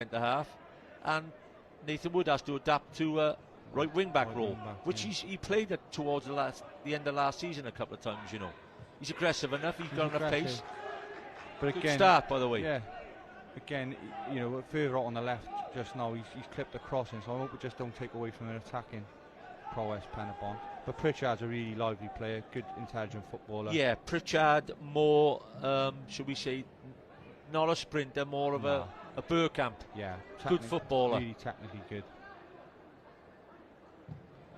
centre half, and Nathan Wood has to adapt to right wing back role, which he played at towards the end of last season a couple of times. You know, he's aggressive enough. He's got enough pace. But Good again, start, by the way. Yeah. Again, you know, further out on the left just now, he's clipped the crossing, so I hope we just don't take away from an attacking prowess, Penybont. But Pritchard's a really lively player, good, intelligent footballer. Yeah, Pritchard more, should we say, not a sprinter, more of a Burkamp. Yeah, good footballer. Really technically good.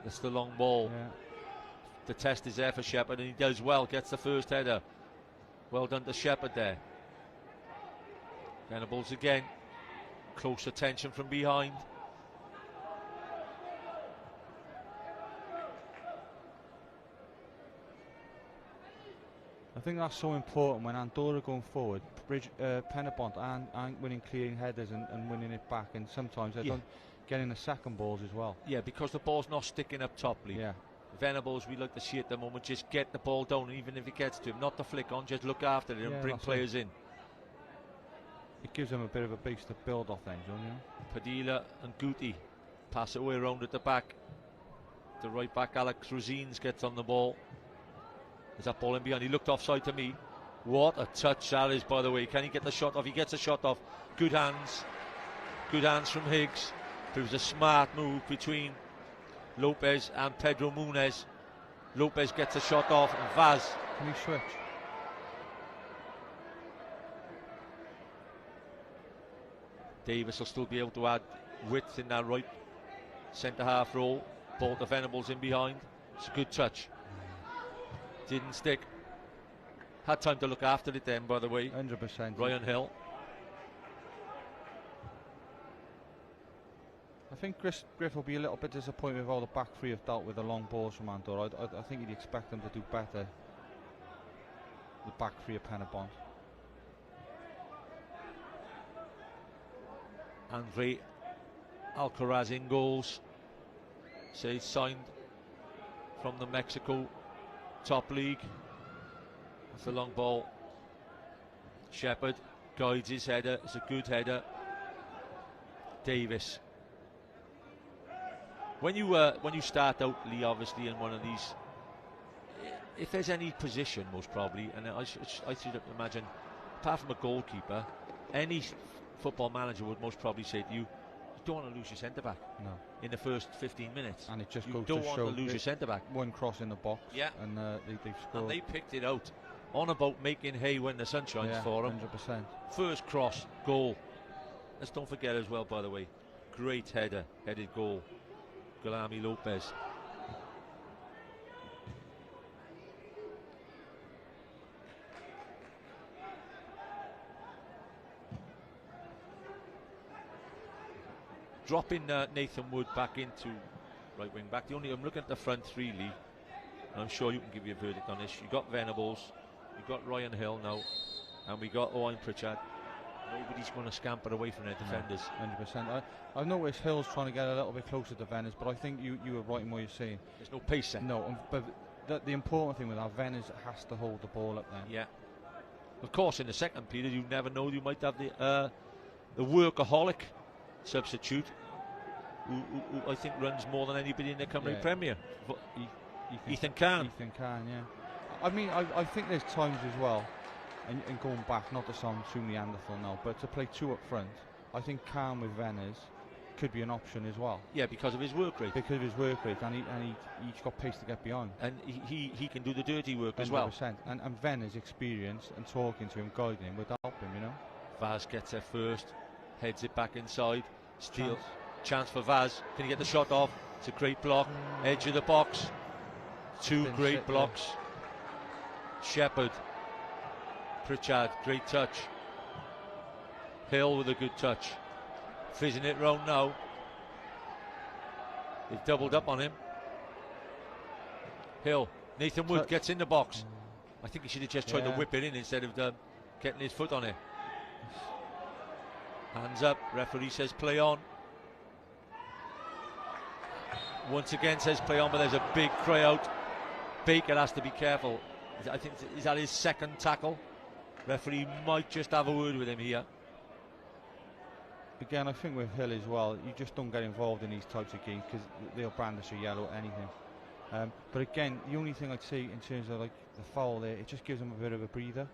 That's the long ball. Yeah. The test is there for Shepherd, and he does well. Gets the first header. Well done to Shepherd there. Venables again. Close attention from behind. I think that's so important when Andorra going forward. Penybont aren't winning clearing headers and winning it back, and sometimes they don't get in the second balls as well. Yeah, because the ball's not sticking up top, Lee. Yeah. Venables, we like to see at the moment, just get the ball down, even if it gets to him, not to flick on, just look after it and bring players in. It gives them a bit of a base to build off then, don't you? Padilla and Guti pass it away around at the back. The right back, Alex Rosines, gets on the ball. There's that ball in behind. He looked offside to me. What a touch that is, by the way. Can he get the shot off? He gets a shot off. Good hands. Good hands from Higgs. It was a smart move between Lopez and Pedro Munez. Lopez gets a shot off, and Vaz. Can he switch? Davis will still be able to add width in that right centre half role. Ball to Venables in behind. It's a good touch. Didn't stick. Had time to look after it then, by the way. 100%. Ryan Hill. I think Griff will be a little bit disappointed with how the back three have dealt with the long balls from Andorra. I think he'd expect them to do better. The back three of Penybont. Andre Alcaraz in goals. Say signed from the Mexico top league. That's a long ball. Shepherd guides his header. It's a good header. Davis. When you start out, Lee, obviously in one of these, if there's any position, most probably, and I should imagine, apart from a goalkeeper, any football manager would most probably say to you, you don't want to lose your centre back. No. In the first 15 minutes. And it just you goes don't to want show to lose your centre back. One cross in the box. Yeah. And they've scored. And they picked it out. On about making hay when the sun shines for them. 100%. First cross, goal. Let's don't forget as well, by the way, great headed goal. Guilherme Lopez. Dropping Nathan Wood back into right wing back. I'm looking at the front three, Lee, and I'm sure you can give you a verdict on this. You got Venables, you got Ryan Hill now, and we got Owen Pritchard. Nobody's going to scamper away from their defenders. 100%. I've noticed Hill's trying to get a little bit closer to Venice, but I think you were right in what you're saying. There's no pace there. No, but the important thing with that, Venice has to hold the ball up then. Yeah. Of course, in the second period, you never know. You might have the workaholic substitute, who I think runs more than anybody in the Cymru Premier. Ethan Kahn. Ethan Kahn, yeah. I mean, I think there's times as well, and going back, not to sound too Neanderthal now, but to play two up front, I think Kahn with Venice could be an option as well. Yeah, because of his work rate. Because of his work rate, and he's got pace to get behind. And he can do the dirty work 100%. As well. And Venice experience and talking to him, guiding him would help him, you know. Vaz gets there first, heads it back inside, steal. Chance for Vaz. Can he get the shot off? It's a great block. Edge of the box. Two great blocks. Shepherd. Pritchard, great touch. Hill with a good touch. Fizzing it round now. They've doubled up on him. Hill. Nathan Wood gets in the box. I think he should have just tried to whip it in instead of getting his foot on it. Hands up. Referee says play on. Once again says play on, but there's a big cry out. Baker has to be careful. I think, is that his second tackle? Referee might just have a word with him here. Again, I think with Hill as well, you just don't get involved in these types of games because they'll brandish a yellow at anything. But again, the only thing I'd say in terms of like the foul there, it just gives them a bit of a breather.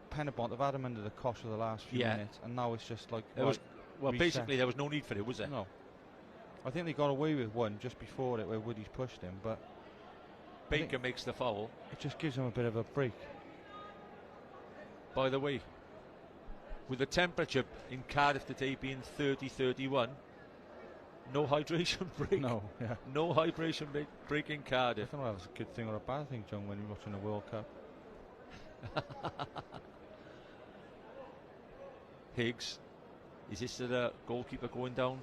Penybont have had him under the cosh for the last few minutes, and now it's just like basically there was no need for it, was there? No. I think they got away with one just before it where Woody's pushed him, but Baker makes the foul. It just gives them a bit of a break. By the way, with the temperature in Cardiff today being 30-31, no hydration break. No, yeah. No hydration break in Cardiff. I don't know if that's a good thing or a bad thing, John, when you're watching the World Cup. Higgs, is this the goalkeeper going down?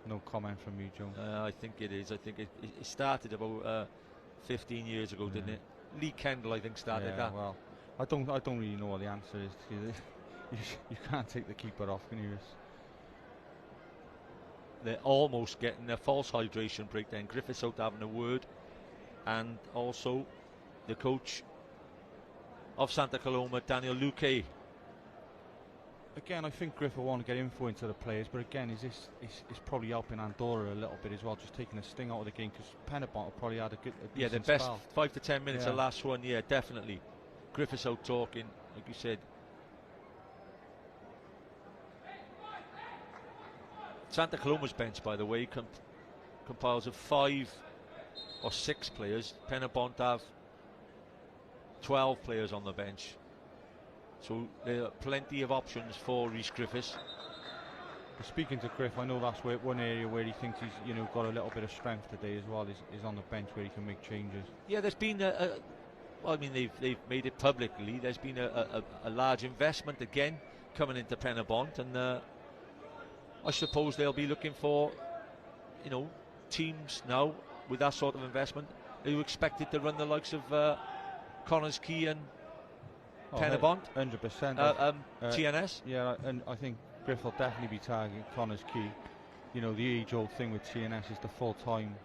No comment from you, John. I think it is. I think it started about 15 years ago, didn't it? Lee Kendall, I think, started that. Well, I don't really know what the answer is. You can't take the keeper off, can you? They're almost getting a false hydration break then. Griffiths out having a word, and also the coach of Santa Coloma, Daniel Luque. Again, I think Griff will want to get info into the players, but again, is probably helping Andorra a little bit as well, just taking a sting out of the game, because Penybont will probably had a the best spell. 5 to 10 minutes, the last one, definitely. Griffiths out talking, like you said. Santa Coloma's bench, by the way, compiles of 5 or 6 players. Penybont have 12 players on the bench. So there are plenty of options for Rhys Griffiths. Speaking to Griff, I know that's one area where he thinks he's got a little bit of strength today as well, is on the bench where he can make changes. Yeah, there's been they've made it publicly. There's been a large investment again coming into Penybont, and I suppose they'll be looking for teams now with that sort of investment who expected to run the likes of Connors Key and Penybont, 100%. TNS. Yeah, and I think Griff will definitely be targeting Connors Key. The age-old thing with TNS is the full-time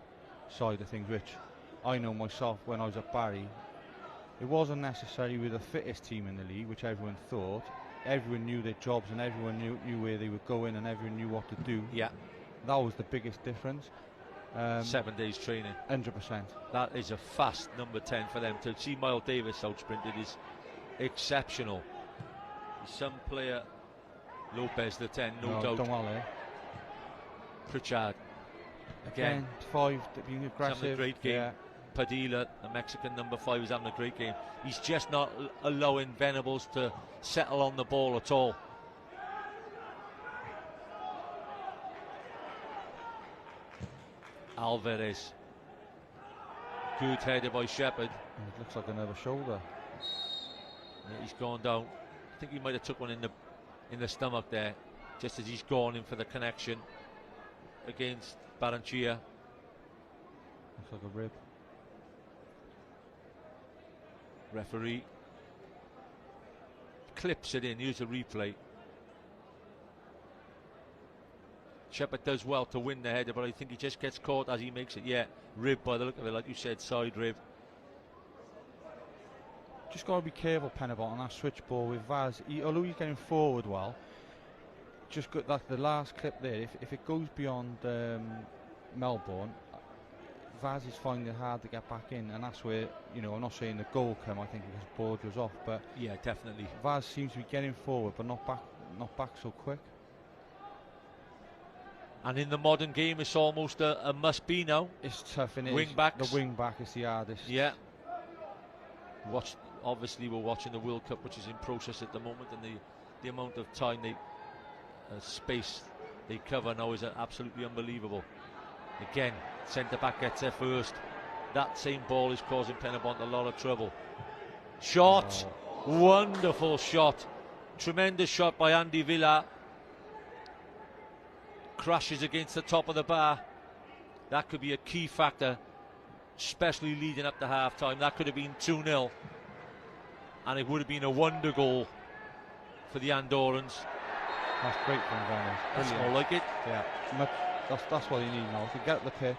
side of things, which I know myself when I was at Barry. It wasn't necessarily with the fittest team in the league, which everyone thought. Everyone knew their jobs and everyone knew where they were going and everyone knew what to do. Yeah. That was the biggest difference. 7 days training. 100%. That is a fast number 10 for them. To see Miles Davis out-sprinted is exceptional. Some player, Lopez the 10, no doubt. Done well there. Pritchard again 5, being aggressive. Having a great game. Yeah. Padilla, the Mexican number 5, is having a great game. He's just not allowing Venables to settle on the ball at all. Alvarez, good header by Shepherd. It looks like another shoulder. Yeah, he's gone down. I think he might have took one in the stomach there, just as he's gone in for the connection against Barranchilla. Looks like a rib. Referee clips it in. Here's a replay. Shepherd does well to win the header, but I think he just gets caught as he makes it. Yeah, rib by the look of it, like you said, side rib. Just got to be careful, Penybont, on that switch ball with Vaz. Although he's getting forward well, just got that the last clip there. If it goes beyond Melbourne, Vaz is finding it hard to get back in, and that's where I'm not saying the goal come. I think his board was off, but yeah, definitely. Vaz seems to be getting forward, but not back so quick. And in the modern game, it's almost a must-be now. It's tough, innit? Wing backs. The wing back is the hardest. Yeah. Obviously, we're watching the World Cup, which is in process at the moment, and the amount of time space they cover now is absolutely unbelievable. Again, centre back gets there first. That same ball is causing Penybont a lot of trouble. Shot, wonderful shot, tremendous shot by Andy Villa. Crashes against the top of the bar. That could be a key factor, especially leading up to half-time. That could have been 2-0, and it would have been a wonder goal for the Andorrans. That's great from Venice. That's more like it. Yeah, that's what you need now. If you get the pitch,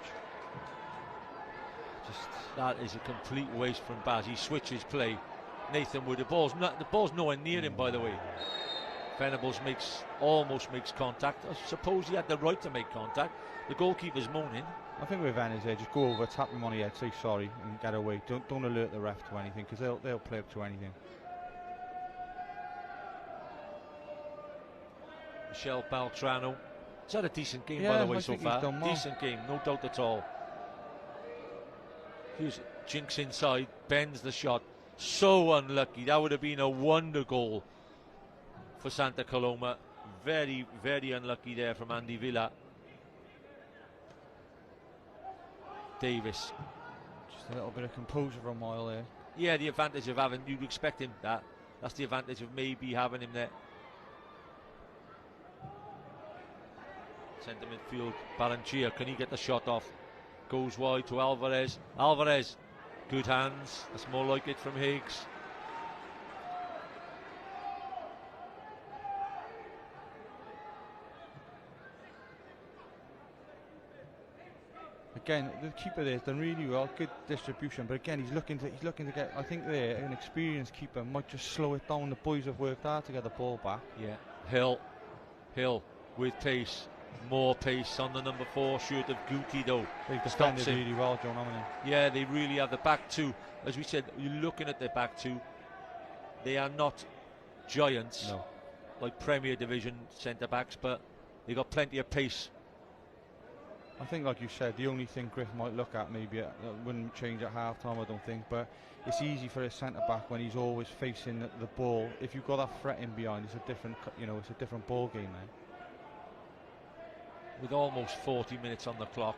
that is a complete waste from Baz. He switches play. Nathan Wood, the ball's nowhere near him, by the way. Venables almost makes contact. I suppose he had the right to make contact. The goalkeeper's moaning. I think with Venice there, just go over, tap him on the head, say sorry, and get away. Don't alert the ref to anything, because they'll play up to anything. Michel Beltrano. He's had a decent game, Yeah, by the way, I so think he's far. done well. Decent game, no doubt at all. Here's Jinx inside, bends the shot. So unlucky. That would have been a wonder goal for Santa Coloma. Very, very unlucky there from Andy Villa. Davis. Just a little bit of composure from Moyle there. Yeah, the advantage of having, you'd expect him that. That's the advantage of maybe having him there. Centre midfield, Balanchia, can he get the shot off? Goes wide to Alvarez. Alvarez, good hands. That's more like it from Higgs. Again, the keeper there's done really well, good distribution. But again, he's looking to get. I think there an experienced keeper might just slow it down. The boys have worked hard to get the ball back. Yeah, Hill with pace. More pace on the number 4 shirt of Guti though. They've defended really well, John, haven't they? Yeah, they really have. The back two, as we said, you're looking at their back two. They are not giants, no, like Premier Division centre backs, but they got plenty of pace. I think, like you said, the only thing Griff might look at maybe wouldn't change at half time, I don't think, but it's easy for a centre back when he's always facing the ball. If you've got that threat in behind, it's a different, it's a different ball game then. With almost 40 minutes on the clock,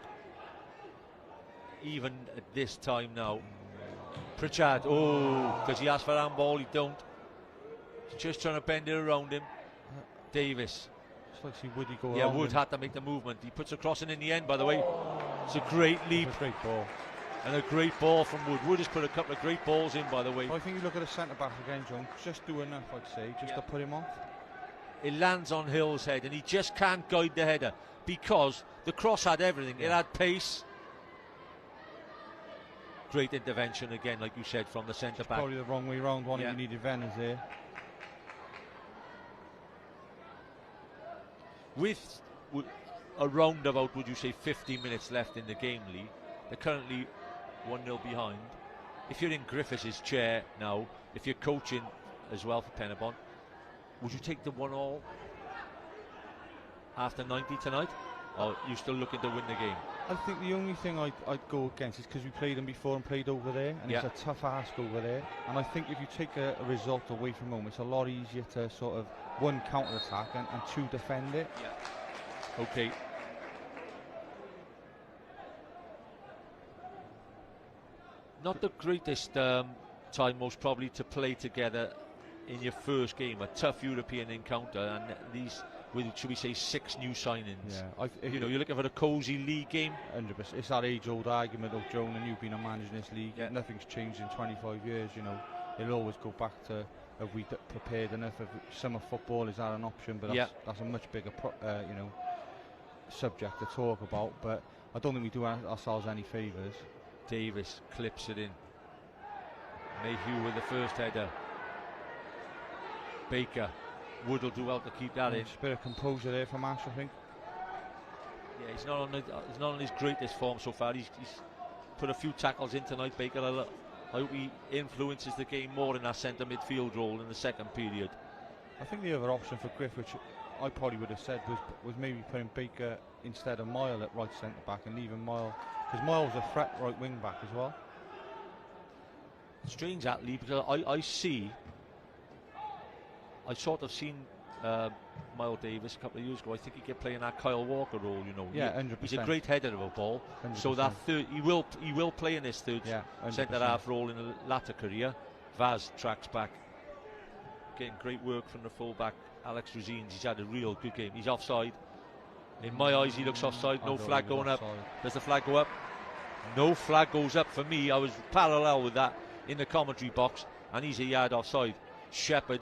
even at this time now, Pritchard, does he ask for handball? He don't. He's just trying to bend it around him. Davis. Just like see Woody go Yeah, around Wood him. had to make the movement. He puts a crossing in the end, by the way. It's a great leap. It's a great ball. And a great ball from Wood. Wood has put a couple of great balls in, by the way. I think you look at the centre back again, John, just do enough, I'd say, just to put him off. It lands on Hill's head and he just can't guide the header because the cross had everything. It had pace. Great intervention again, like you said, from the centre back. Probably the wrong way round, one if you needed Venice there. With around about, would you say, 50 minutes left in the game, Lee, they're currently 1-0 behind. If you're in Griffiths' chair now, if you're coaching as well for Penybont, would you take the 1-1 after 90 tonight? Or are you still looking to win the game? I think the only thing I'd go against is because we played them before and played over there, and it's a tough ask over there. And I think if you take a result away from home, it's a lot easier to sort of, 1, counter-attack and 2, defend it. Yeah. Okay. Not the greatest time, most probably, to play together in your first game, a tough European encounter, and these, with, should we say, 6 new signings. Yeah, you're looking for a cosy league game. 100%. It's that age-old argument of Joan and you've been a manager in this league. Yeah. Nothing's changed in 25 years. It'll always go back to have we prepared enough. If summer football is that an option, but that's a much bigger, subject to talk about. But I don't think we do ourselves any favours. Davis clips it in. Mayhew with the first header. Baker. Wood will do well to keep that in. A bit of composure there from Ash, I think. Yeah, he's not on his greatest form so far. He's put a few tackles in tonight, Baker. I hope he influences the game more in that centre midfield role in the second period. I think the other option for Griff, which I probably would have said, was maybe putting Baker instead of Moyle at right centre back and leaving Moyle, because Moyle was a threat right wing back as well. Strange that, Lee, because I sort of seen Miles Davis a couple of years ago. I think he kept playing that Kyle Walker role, Yeah, 100%. He's a great header of a ball. 100%. So that he will play in his third centre half role in the latter career. Vaz tracks back, getting great work from the full-back Alex Rosines. He's had a real good game. He's offside. In my eyes, he looks offside. No flag going up. Does the flag go up? No flag goes up for me. I was parallel with that in the commentary box, and he's a yard offside. Shepherd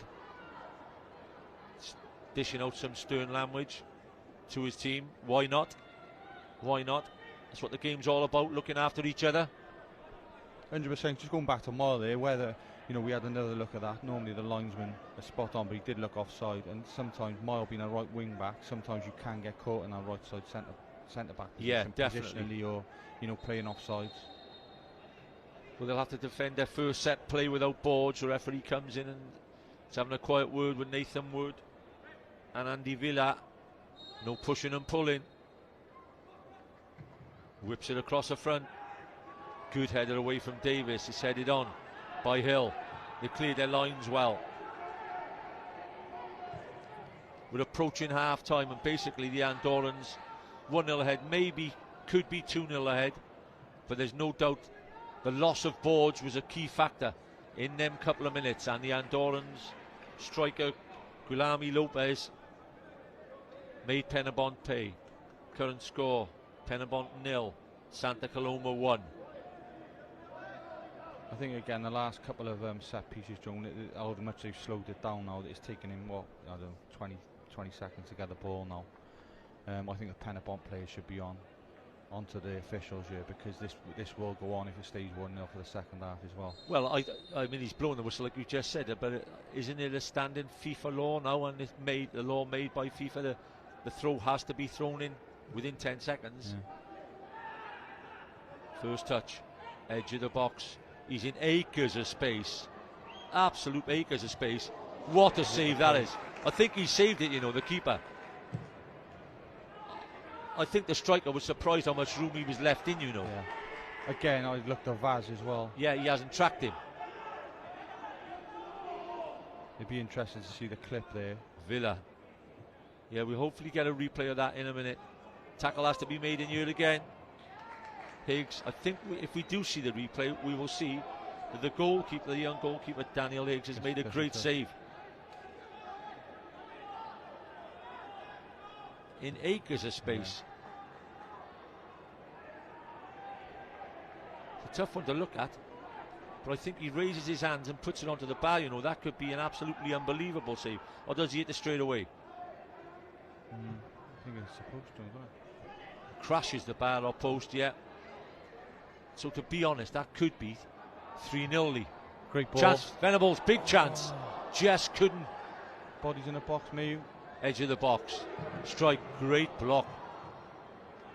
dishing out some stern language to his team. Why not? Why not? That's what the game's all about, looking after each other. 100%. Just going back to Moyle there, whether, you know, we had another look at that. Normally the linesman is spot on, but he did look offside. And sometimes Moyle being a right wing back, sometimes you can get caught in that right side centre back position. Yeah, definitely. Positionally or, you know, playing offsides. Well, they'll have to defend their first set play without boards. The referee comes in and is having a quiet word with Nathan Wood and Andy Villa. No pushing and pulling. Whips it across the front. Good header away from Davis. It's headed on by Hill. They cleared their lines well. We're approaching half time, and basically the Andorrans 1-0 ahead, maybe could be 2-0 ahead, but there's no doubt the loss of boards was a key factor in them couple of minutes, and the Andorrans striker Guilherme Lopez made Penybont pay. Current score, Penybont 0, Santa Coloma 1. I think again the last couple of set pieces, Joan, how much they've slowed it down now. That it's taken him, what, I don't know, 20 seconds to get the ball now. I think the Penybont players should be onto the officials here, because this will go on if it stays 1-0 for the second half as well. Well, I mean, he's blowing the whistle like you just said, but isn't it a standing FIFA law now, and it's the law made by FIFA, the throw has to be thrown in within 10 seconds. Yeah. First touch, edge of the box. He's in acres of space, absolute acres of space. What a save that is. I think he saved it, you know, the keeper. I think the striker was surprised how much room he was left in, you know. Yeah. Again, I looked at Vaz as well. Yeah, he hasn't tracked him. It'd be interesting to see the clip there. Villa. Yeah, we'll hopefully get a replay of that in a minute. Tackle has to be made in here again. Higgs, I think if we do see the replay, we will see that the goalkeeper, the young goalkeeper Daniel Higgs, has made a great save. In acres of space. Yeah. It's a tough one to look at, but I think he raises his hands and puts it onto the bar, you know. That could be an absolutely unbelievable save. Or does he hit it straight away? I think it's supposed to, isn't it? Crashes the bar or post, yeah. So to be honest, that could be 3-0 lead. Great ball. Chance, Venables, big chance. Just couldn't. Bodies in the box, Mayu. Edge of the box. Strike, great block.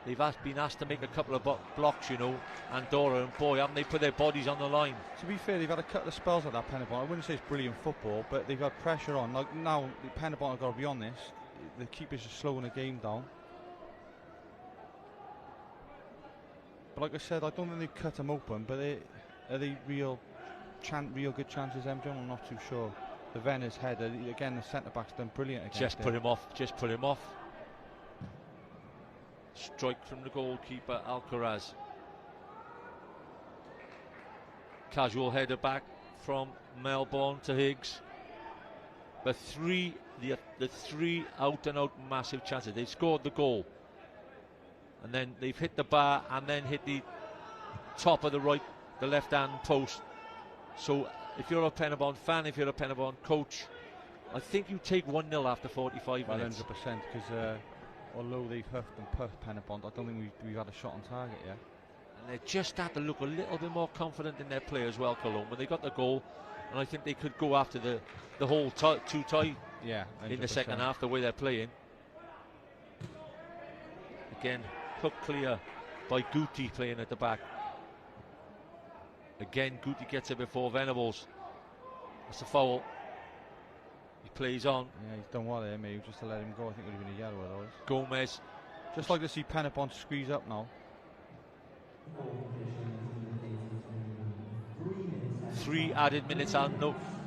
They've been asked to make a couple of blocks, you know, Andorra, and boy, haven't they put their bodies on the line. To be fair, they've had a couple of spells at that Penybont. I wouldn't say it's brilliant football, but they've had pressure on. Like now, the Penybont have got to be on this. The keepers are slowing the game down. But like I said, I don't think they've cut them open, but are they real good chances, MJ? I'm not too sure. The Venner's header, again, the centre-back's done brilliant. Just put him off. Strike from the goalkeeper, Alcaraz. Casual header back from Melbourne to Higgs. The three out-and-out massive chances. They've scored the goal, and then they've hit the bar and then hit the top of the left-hand post. So if you're a Penybont fan, if you're a Penybont coach, I think you take 1-0 after 45 minutes. 100%, because although they've huffed and puffed Penybont, I don't think we've had a shot on target yet. And they just had to look a little bit more confident in their play as well, Cologne. When they got the goal, and I think they could go after the whole two-tie in the second half, the way they're playing. Again, hook clear by Guti playing at the back. Again, Guti gets it before Venables. That's a foul. He plays on. Yeah, he's done well there, maybe, just to let him go. I think it would have been a yellow otherwise. Gomez. Just like to see Penybont squeeze up now. 3 added minutes on.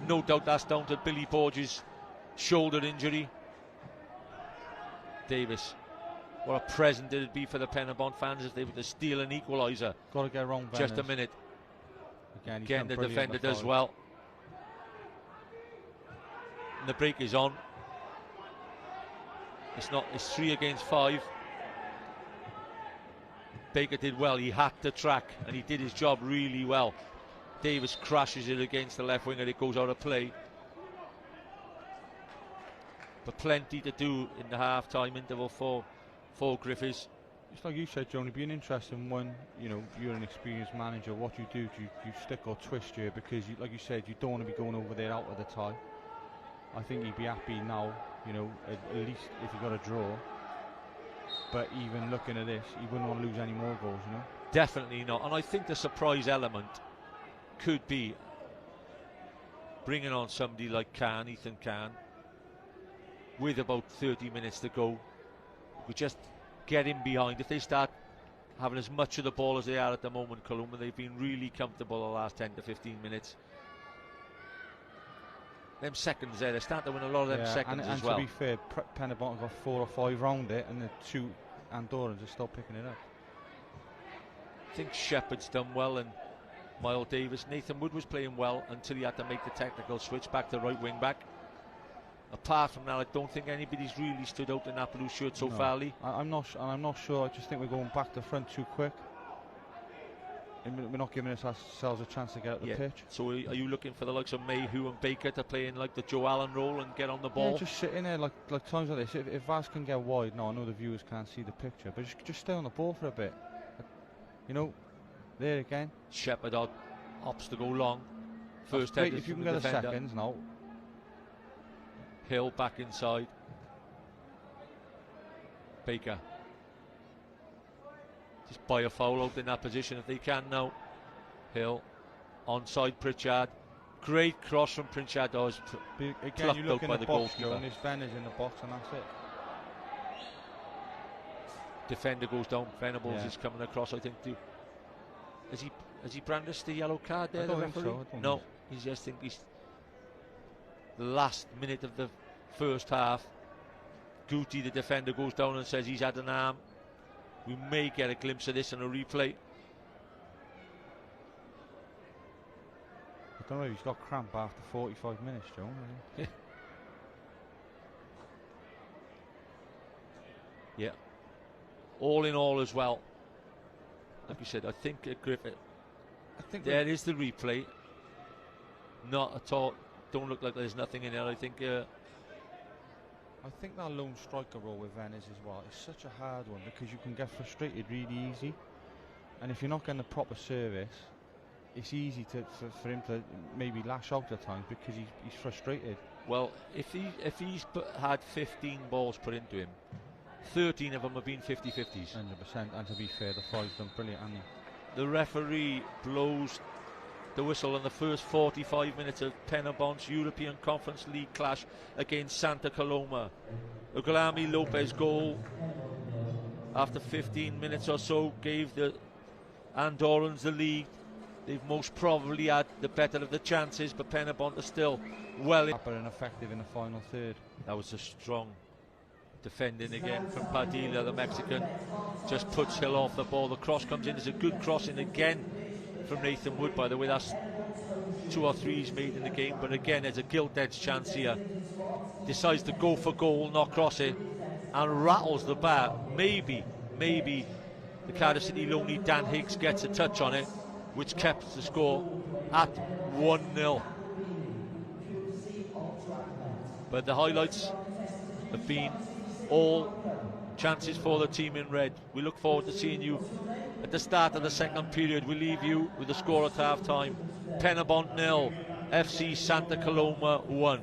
No doubt that's down to Billy Borges' shoulder injury. Davis. What a present it'd be for the Penybont fans if they were to steal an equaliser. Got to get wrong. Just a minute. Again, the defender does well. And the break is on. It's 3 against 5. Baker did well. He had to track, and he did his job really well. Davis crashes it against the left wing, and it goes out of play. But plenty to do in the half-time interval for Griffiths. it's like you said, Johnny, it'd be an interesting one. You know, you're an experienced manager. What you do you stick or twist here? Because, like you said, you don't want to be going over there out of the tie. I think he'd be happy now, you know, at least if he got a draw. But even looking at this, he wouldn't want to lose any more goals, you know? Definitely not. And I think the surprise element could be bringing on somebody like Ethan Khan, with about 30 minutes to go. We just get in behind. If they start having as much of the ball as they are at the moment, Coloma, they've been really comfortable the last 10 to 15 minutes. Them seconds there, they start to win a lot of them seconds and as well. And to be fair, Penybont got 4 or 5 round it, and the 2 Andorrans are still picking it up. I think Shepherd's done well, and Miles Davis. Nathan Wood was playing well until he had to make the technical switch back to right wing back. Apart from that, I don't think anybody's really stood out in that blue shirt so far, Lee. I'm not sure. I just think we're going back to front too quick. And we're not giving ourselves a chance to get at the pitch. So are you looking for the likes of Mayhew and Baker to play in like the Joe Allen role and get on the ball? Yeah, just sit in there like times like this. If Vaz can get wide, no, I know the viewers can't see the picture, but just stay on the ball for a bit. You know, there again. Shepherd opts to go long. First head if you can get the seconds now. Hill back inside. Baker. Just buy a foul out in that position if they can now. Hill. Onside Pritchard. Great cross from Pritchard. Again, you look in the box, Joe, and his Ben is in the box, and that's it. Defender goes down. Venables is coming across, I think. Has he brandished the yellow card there? I don't think so. No, he just think he's the last minute of the first half. Guti, the defender, goes down and says he's had an arm. We may get a glimpse of this in a replay. I don't know, he's got cramp after 45 minutes, Joe. Yeah. All in all as well. Like you said, I think Griffith. There is the replay. Not at all. Don't look like there's nothing in there. I think that lone striker role with Venice as well is such a hard one because you can get frustrated really easy, and if you're not getting the proper service, it's easy for him to maybe lash out at times because he's frustrated. Well, if he's had 15 balls put into him, 13 of them have been 50-50s. 100%, and to be fair, the 5's done brilliant, hasn't he? The referee blows the whistle on the first 45 minutes of Penybont's European Conference League clash against Santa Coloma. Ugalami Lopez goal after 15 minutes or so gave the Andorrans the lead. They've most probably had the better of the chances, but Penybont are still well in. And effective in the final third. That was a strong defending again from Padilla, the Mexican. Just puts Hill off the ball. The cross comes in. There's a good crossing again from Nathan Wood, by the way. That's 2 or 3 he's made in the game, but again there's a gilt-edged chance here. Decides to go for goal, not cross it, and rattles the bar. Maybe the Cardiff City lonely Dan Higgs gets a touch on it, which kept the score at 1-0. But the highlights have been all chances for the team in red. We look forward to seeing you at the start of the second period. We leave you with the score at half time. Penybont 0, FC Santa Coloma 1.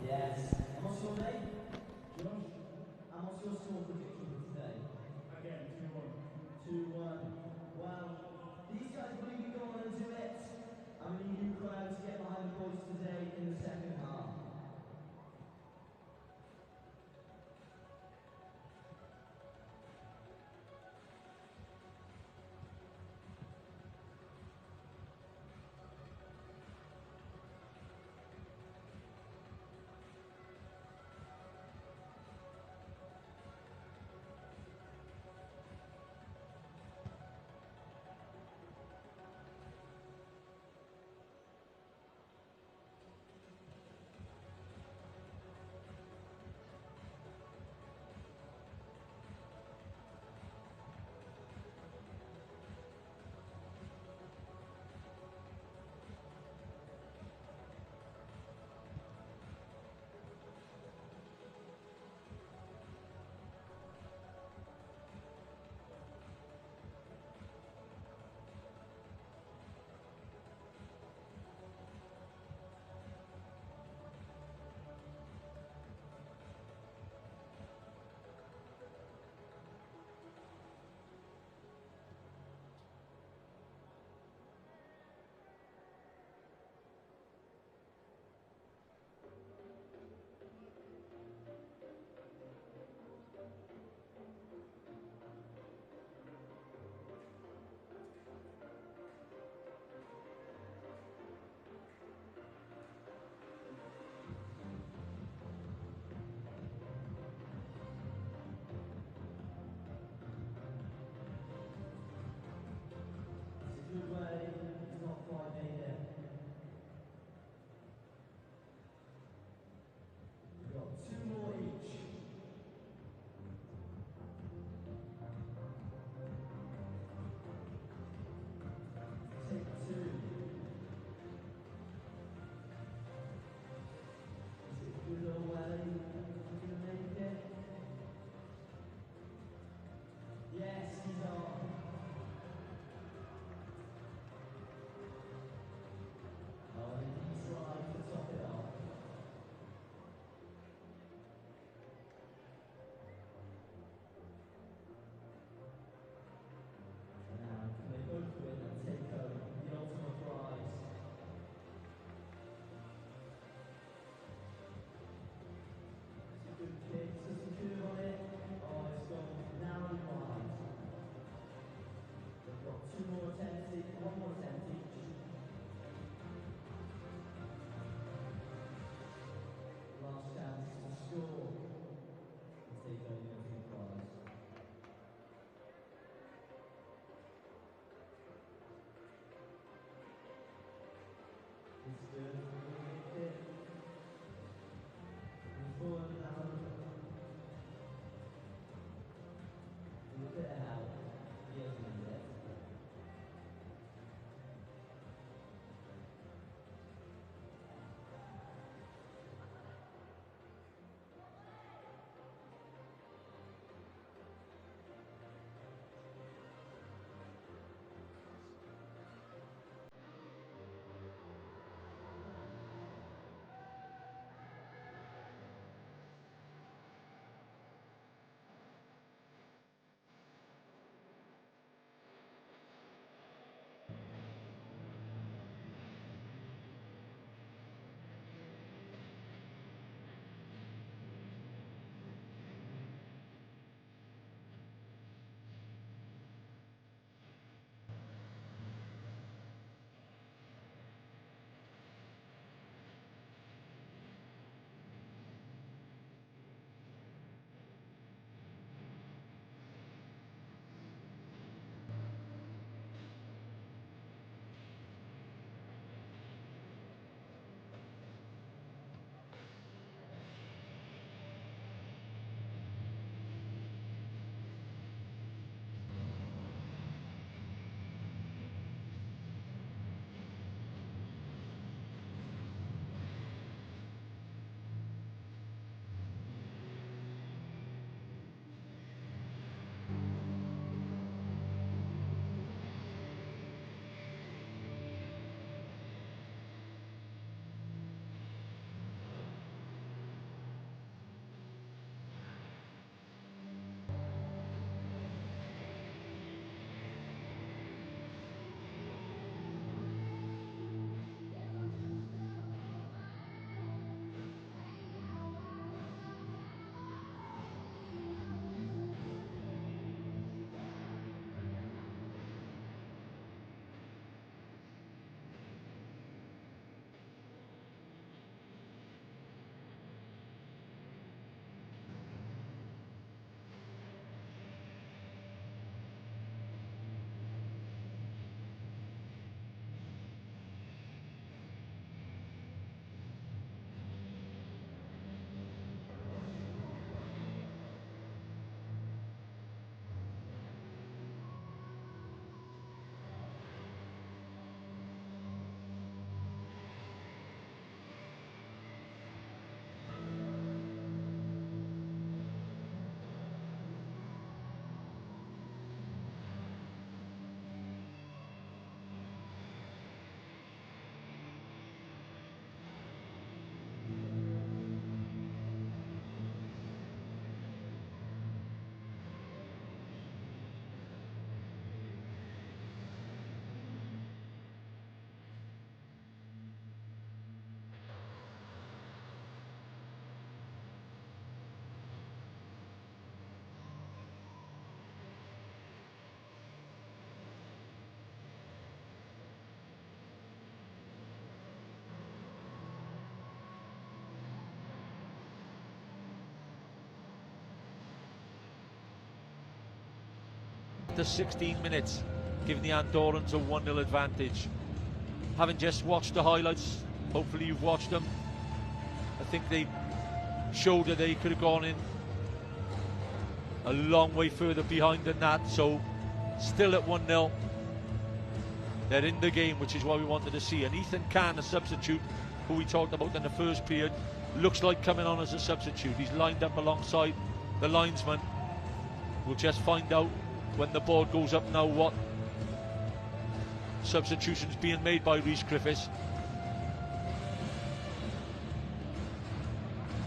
after 16 minutes, giving the Andorrans a 1-0 advantage. Having just watched the highlights, hopefully you've watched them, I think they showed that they could have gone in a long way further behind than that, so still at 1-0. They're in the game, which is what we wanted to see. And Ethan Can, a substitute, who we talked about in the first period, looks like coming on as a substitute. He's lined up alongside the linesman. We'll just find out when the board goes up now what substitutions being made by Rhys Griffiths.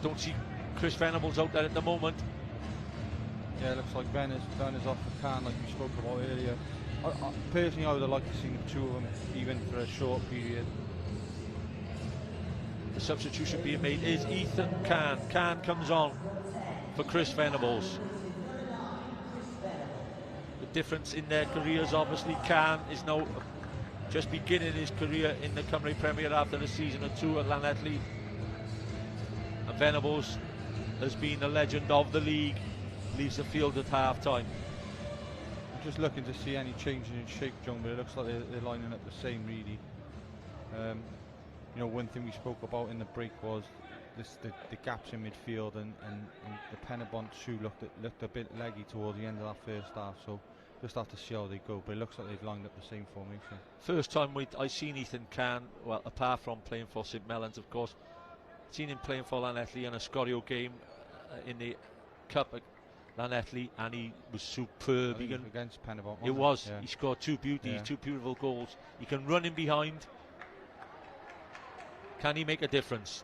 Don't see Chris Venables out there at the moment. Yeah, it looks like Ben is off the can, like we spoke about earlier. Personally, I would have liked to see the two of them even for a short period. The substitution being made is Ethan Can. Can comes on for Chris Venables. The difference in their careers, obviously, Can is now just beginning his career in the Cymru Premier after a season or two at Llanelli. And Venables has been a legend of the league, leaves the field at half-time. I'm just looking to see any changes in shape, John, but it looks like they're lining up the same, really. you know, one thing we spoke about in the break was the gaps in midfield, and the Penybont shoe looked a bit leggy towards the end of that first half. So just have to see how they go. But it looks like they've lined up the same formation. First time I seen Ethan Can, well, apart from playing for St Mellons, of course, seen him playing for Llanelli in a Scorio game in the Cup at Llanelli, and he was superb. He against Penybont. It was. Yeah. He scored two beautiful goals. He can run in behind. Can he make a difference?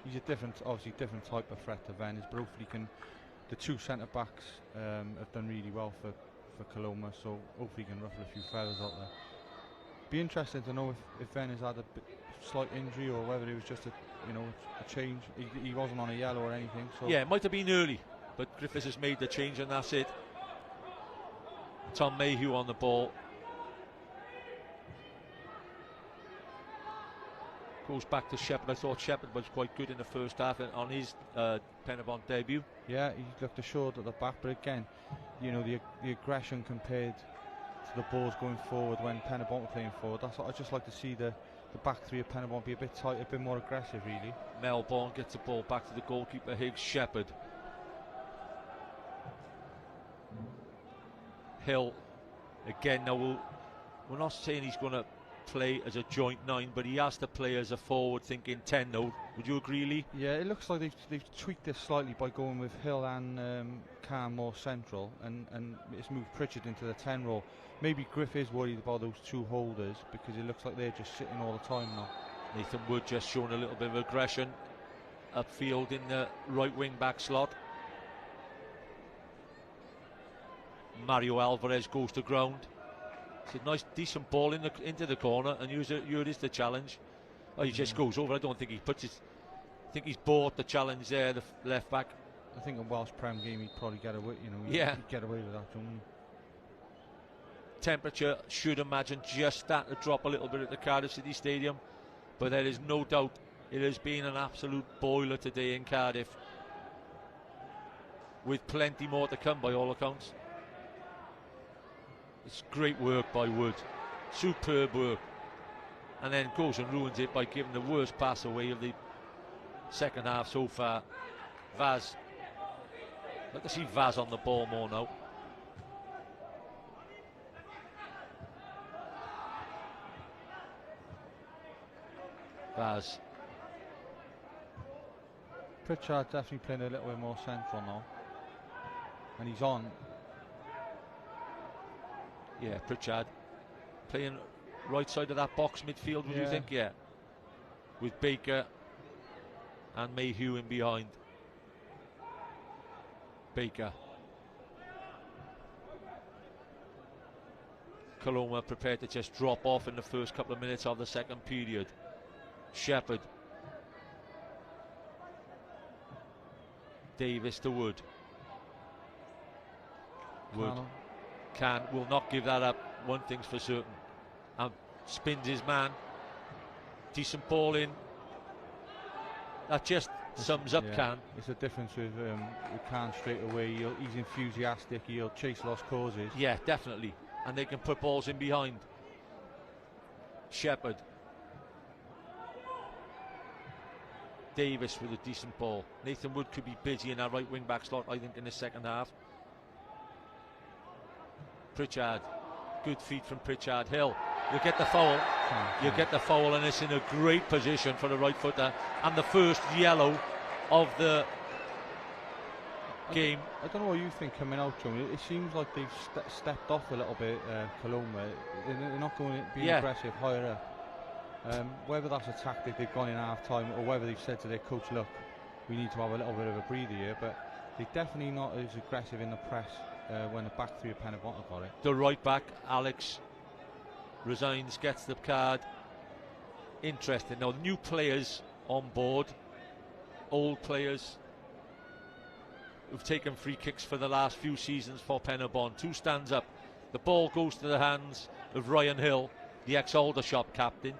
He's obviously different type of threat to Venice, but hopefully the two centre backs have done really well for Coloma, so hopefully he can ruffle a few feathers out there. Be interesting to know if Venice had a slight injury or whether it was just a change. He wasn't on a yellow or anything. So yeah, it might have been early, but Griffiths has made the change and that's it. Tom Mayhew on the ball. Goes back to Shepherd. I thought Shepherd was quite good in the first half on his Penybont debut. Yeah, he looked assured at the back, but again, you know, the aggression compared to the balls going forward when Penybont were playing forward. That's what I just like to see the back three of Penybont be a bit tight, a bit more aggressive, really. Melbourne gets the ball back to the goalkeeper, Higgs. Shepherd. Hill again. Now we're not saying he's going to play as a joint 9, but he has to play as a forward thinking 10 though. Would you agree, Lee? Yeah, it looks like they've tweaked this slightly by going with Hill and Khan more central, and it's moved Pritchard into the 10 role. Maybe Griff is worried about those two holders because it looks like they're just sitting all the time now. Nathan Wood just showing a little bit of aggression upfield in the right wing back slot. Mario Alvarez goes to ground. It's a nice decent ball into the corner, and here is the challenge. Oh, he just goes over. I don't think he puts his. I think he's bought the challenge there, the left back. I think a Welsh Prem game he'd probably get away. You know, he'd get away with that. Temperature should imagine just starting to drop a little bit at the Cardiff City Stadium, but there is no doubt it has been an absolute boiler today in Cardiff, with plenty more to come by all accounts. It's great work by Wood, superb work, and then goes and ruins it by giving the worst pass away of the second half so far. Vaz, I'd like to see Vaz on the ball more now. Vaz. Pritchard definitely playing a little bit more central now, and he's on. Yeah, Pritchard playing right side of that box midfield, would you think? Yeah. With Baker and Mayhew in behind. Baker. Coloma prepared to just drop off in the first couple of minutes of the second period. Shepherd. Davis to Wood. Wood. Will not give that up, one thing's for certain. And spins his man. Decent ball in. That just sums up Khan. It's a difference with Khan straight away. He's enthusiastic, he'll chase lost causes. Yeah, definitely. And they can put balls in behind. Shepherd. Davis with a decent ball. Nathan Wood could be busy in that right wing back slot, I think, in the second half. Pritchard, good feet from Pritchard. Hill, you get the foul. You get the foul, and it's in a great position for the right footer. And the first yellow of the game. I don't know what you think coming out, John. It seems like they've stepped off a little bit, Coloma. They're not going to be aggressive higher up. Whether that's a tactic they've gone in half time, or whether they've said to their coach, look, we need to have a little bit of a breather here, but they're definitely not as aggressive in the press when the back three of Penybont have got it. The right back, Alex, resigns, gets the card. Interesting. Now, new players on board, old players who've taken free kicks for the last few seasons for Penybont. Two stands up. The ball goes to the hands of Ryan Hill, the ex-Aldershot captain.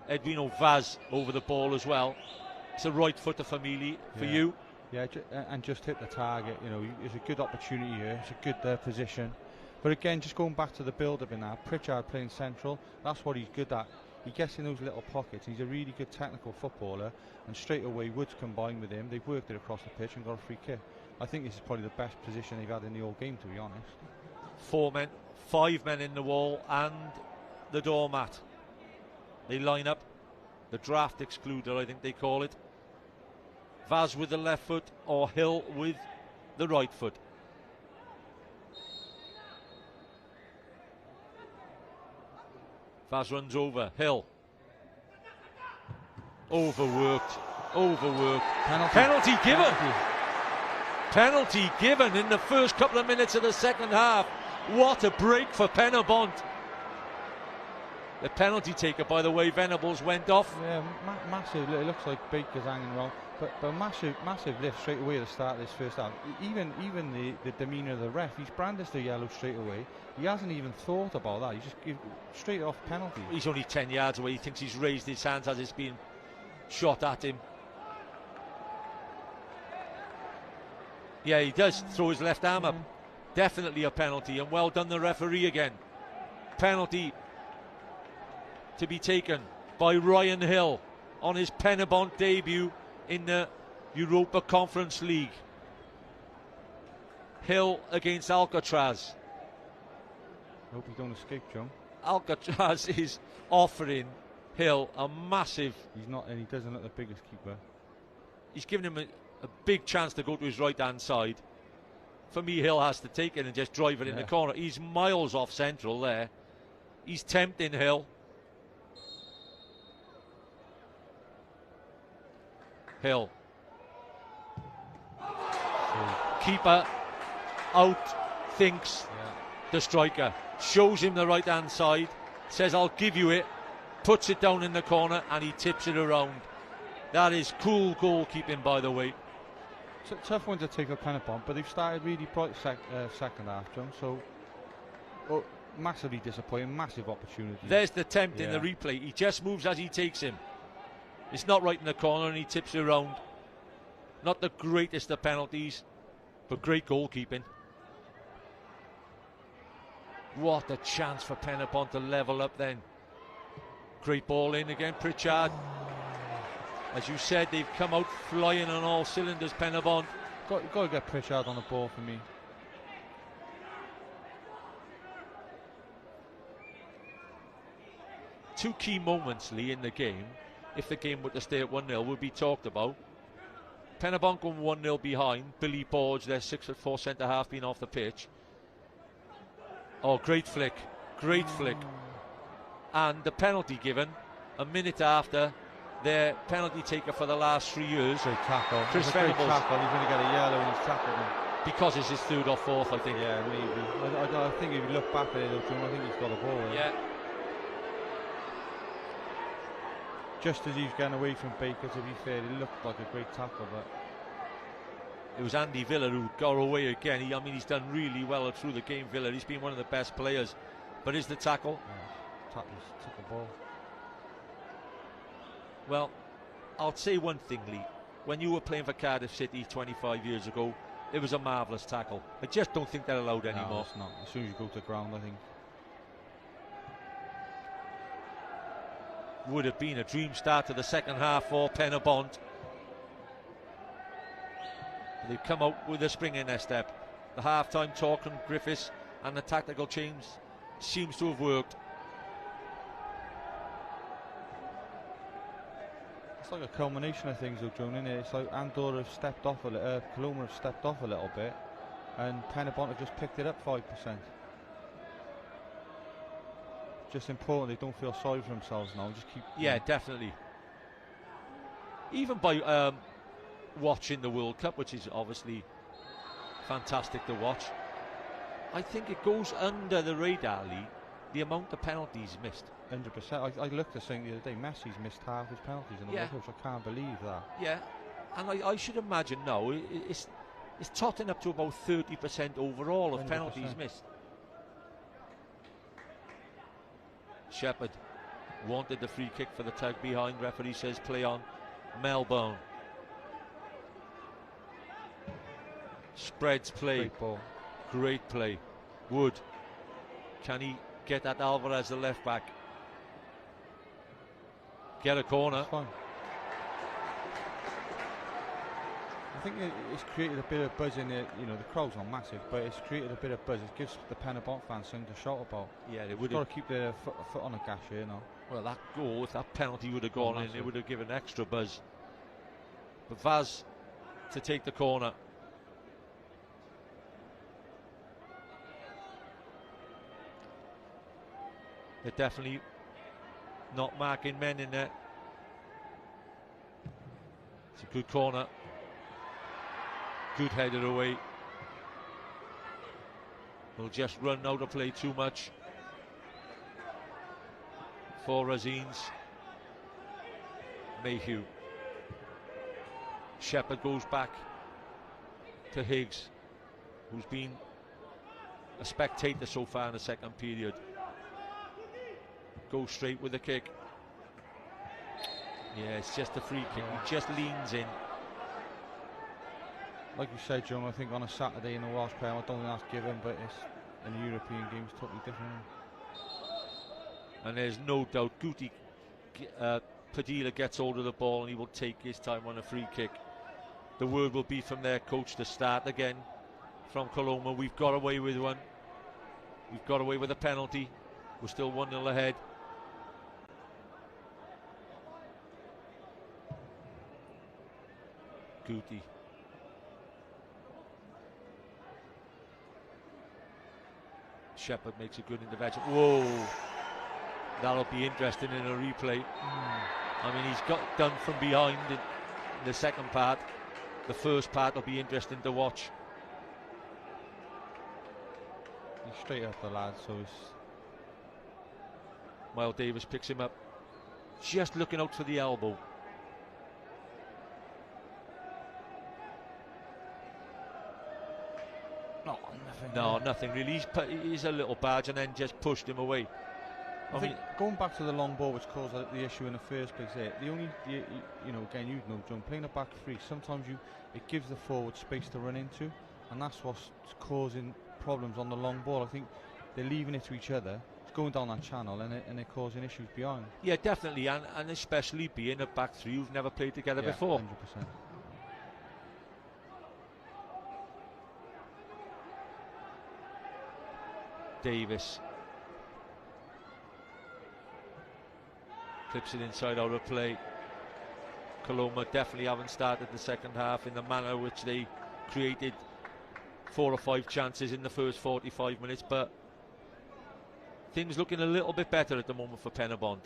Edwino Vaz over the ball as well. It's a right footer for Mealy, for you. Yeah, and just hit the target. You know, it's a good opportunity here. It's a good position But again, just going back to the build-up in that, Pritchard playing central, that's what he's good at. He gets in those little pockets. He's a really good technical footballer, and straight away Woods combined with him. They've worked it across the pitch and got a free kick. I think this is probably the best position they've had in the whole game, to be honest. 4 men, 5 men in the wall and the doormat. They line up. The draft excluder, I think they call it. Vaz with the left foot or Hill with the right foot. Vaz runs over. Hill. Overworked. Penalty given. Penalty given in the first couple of minutes of the second half. What a break for Penybont. The penalty taker, by the way, Venables went off. Yeah, massive. It looks like Baker's hanging around, but massive lift straight away at the start of this first half. Even the demeanour of the ref, he's brandished the yellow straight away. He hasn't even thought about that. He just gives straight off penalty. He's only 10 yards away. He thinks he's raised his hands as it's being shot at him. Yeah, he does throw his left arm up. Definitely a penalty, and well done the referee again. Penalty to be taken by Ryan Hill on his Penybont debut in the Europa Conference League. Hill against Alcatraz. Hope he don't escape, John. Alcatraz is offering Hill a massive... He's not, and he doesn't look the biggest keeper. He's giving him a big chance to go to his right-hand side. For me, Hill has to take it and just drive it in the corner. He's miles off central there. He's tempting Hill. Hill. Keeper outthinks the striker. Shows him the right-hand side. Says, I'll give you it. Puts it down in the corner and he tips it around. That is cool goalkeeping, by the way. It's a tough one to take a Penybont, but they've started really bright second half, John. So, massively disappointing, massive opportunity. There's the attempt in the replay. He just moves as he takes him. It's not right in the corner and he tips it around. Not the greatest of penalties, but great goalkeeping. What a chance for Penybont to level up then. Great ball in again, Pritchard. As you said, they've come out flying on all cylinders, Penybont. Got to get Pritchard on the ball for me. Two key moments, Lee, in the game, if the game were to stay at 1-0, would be talked about. Penybont going 1-0 behind. Billy Borge, their 6'4" centre-half, being off the pitch. Oh, great flick. Great flick. And the penalty given a minute after their penalty taker for the last 3 years. Great tackle. Chris Venables. Tackle. He's going to get a yellow and he's tackled him. Because it's his third or fourth, I think. Yeah, maybe. I think if you look back at it, I think he's got a ball. Yeah. Just as he's getting away from Baker, to be fair, it looked like a great tackle, but it was Andy Villa who got away again. He's done really well through the game, Villa. He's been one of the best players. But is the tackle? Yeah, took the ball. Well, I'll say one thing, Lee. When you were playing for Cardiff City 25 years ago, it was a marvellous tackle. I just don't think they're allowed anymore. No, it's not. As soon as you go to the ground, I think. Would have been a dream start to the second half for Penybont. They've come out with a spring in their step. The half-time talk from Griffiths and the tactical change seems to have worked. It's like a culmination of things, though, Joan, isn't it? It's like Andorra have stepped off a little, Coloma have stepped off a little bit, and Penybont have just picked it up 5%. Just important they don't feel sorry for themselves now. Just keep. Yeah, definitely. Even by watching the World Cup, which is obviously fantastic to watch, I think it goes under the radar, Lee, the amount of penalties missed. 100%. I looked at something the other day. Messi's missed half his penalties in the World Cup, which I can't believe that. Yeah, and I should imagine now it's totting up to about 30% overall of 100%. penalties missed. Shepherd wanted the free kick for the tug behind. Referee says play on. Melbourne spreads play. Great ball. Great play. Wood Can he get at Alvarez, the left back? Get a corner. Fine. I think it's created a bit of buzz in it. You know, the crowd's not massive, but it's created a bit of buzz. It gives the Penybont fans something to shout about. Yeah, they would have got to keep their foot on the gas here, you know. Well, that goal, if that penalty would have gone in, it would have given extra buzz. But Vaz to take the corner. They're definitely not marking men in there. It's a good corner. Good header away. Will just run out of play too much for Razines. Mayhew. Shepherd goes back to Higgs, who's been a spectator so far in the second period. Goes straight with the kick. Yeah, it's just a free kick. He just leans in. Like you said, John, I think on a Saturday in a Welsh Prem, I don't think that's given, but it's in a European game, it's totally different. And there's no doubt Guti Padilla gets hold of the ball and he will take his time on a free kick. The word will be from their coach to start again from Coloma. We've got away with one. We've got away with a penalty. We're still 1-0 ahead. Guti. Shepherd makes a good intervention. Whoa! That'll be interesting in a replay. I mean, he's got done from behind in the second part. The first part will be interesting to watch. He's straight up the lad, so he's... Miles Davis picks him up. Just looking out for the elbow. No, nothing really. He's a little badge and then just pushed him away. I think going back to the long ball, which caused the issue in the first place, there. The only, you know, again, you know, John, playing a back three, sometimes it gives the forward space to run into, and that's what's causing problems on the long ball. I think they're leaving it to each other. It's going down that channel, and they're causing issues behind. Yeah, definitely, and especially being a back three who've never played together before. 100%. Davis clips it inside out of play. Coloma definitely haven't started the second half in the manner which they created 4 or 5 chances in the first 45 minutes, but things looking a little bit better at the moment for Penybont.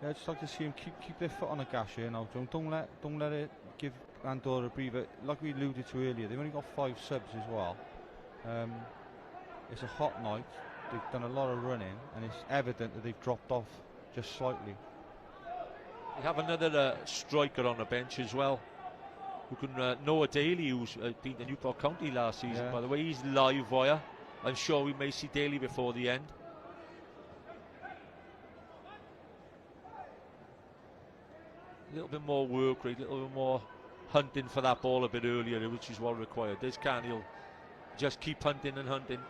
Yeah, I'd just like to see them keep their foot on the gas here now, John. Don't let it give Andorra a breather. Like we alluded to earlier, they've only got 5 subs as well. It's a hot night. They've done a lot of running, and it's evident that they've dropped off just slightly. They have another striker on the bench as well, who can Noah Daly, who's been to Newport County last season. Yeah. By the way, he's live wire. I'm sure we may see Daly before the end. A little bit more work rate, a little bit more hunting for that ball a bit earlier, which is what required. This Carniel just keep hunting and hunting.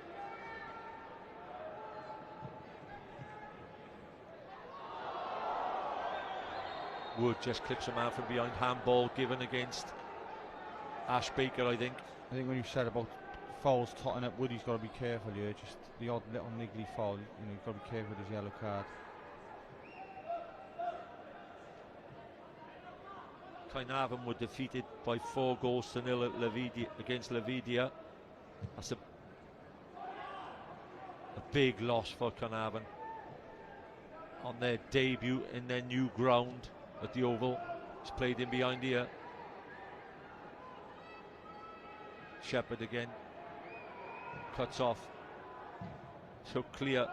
Wood just clips a man from behind. Handball given against Ash Baker, I think. I think when you said about fouls totting up Wood, he's got to be careful here. Just the odd little niggly foul, you know, you've got to be careful with his yellow card. Carnarvon were defeated by 4-0 at Levidia, against Levidia. That's a big loss for Carnarvon on their debut in their new ground at the Oval. It's played in behind here. Shepherd again cuts off, so clear.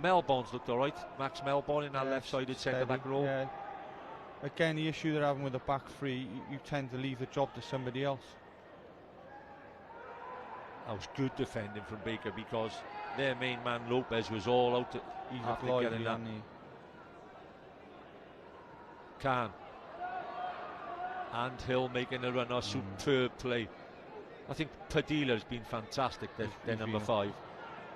Melbourne's looked alright. Max Melbourne in that left-sided centre-back role. Yeah. Again, the issue they're having with the back three, you tend to leave the job to somebody else. That was good defending from Baker, because their main man Lopez was all out after getting that. Khan and Hill making a run. Superb play. I think Padilla has been fantastic. Their number 5.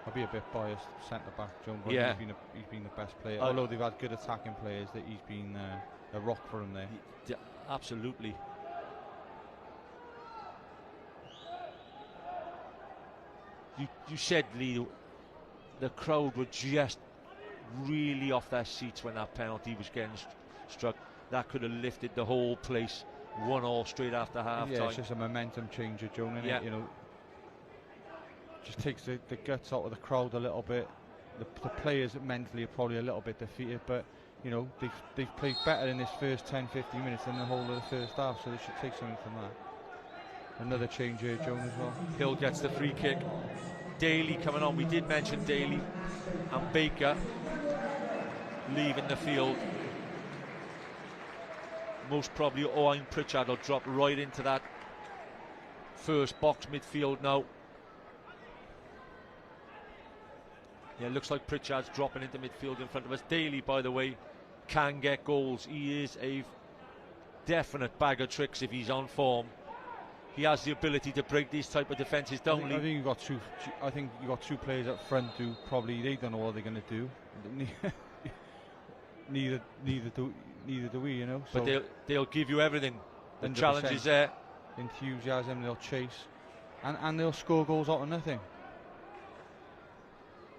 I'll be a bit biased, centre-back, John, but Yeah. he's been the best player. Although they've had good attacking players, that he's been a rock for them there. Yeah, absolutely. You said, Lee, the crowd were just really off their seats when that penalty was getting struck. That could have lifted the whole place. 1-1 straight after half time. Yeah, it's just a momentum changer, Joan, isn't it? You know, just takes the guts out of the crowd a little bit. The players mentally are probably a little bit defeated, but you know, they've played better in this first 10-15 minutes than the whole of the first half, so they should take something from that. Another change here, Joan, as well. Hill gets the free kick. Daly coming on. We did mention Daly and Baker leaving the field. Most probably Owen Pritchard will drop right into that first box midfield now. Yeah, it looks like Pritchard's dropping into midfield in front of us. Daly, by the way, can get goals. He is a definite bag of tricks if he's on form. He has the ability to break these type of defences down. I think you got two. I think you got two players up front who probably they don't know what they're going to do. neither do we, you know. So but they'll give you everything. The 100%. challenge is there. Enthusiasm, they'll chase, and they'll score goals out of nothing.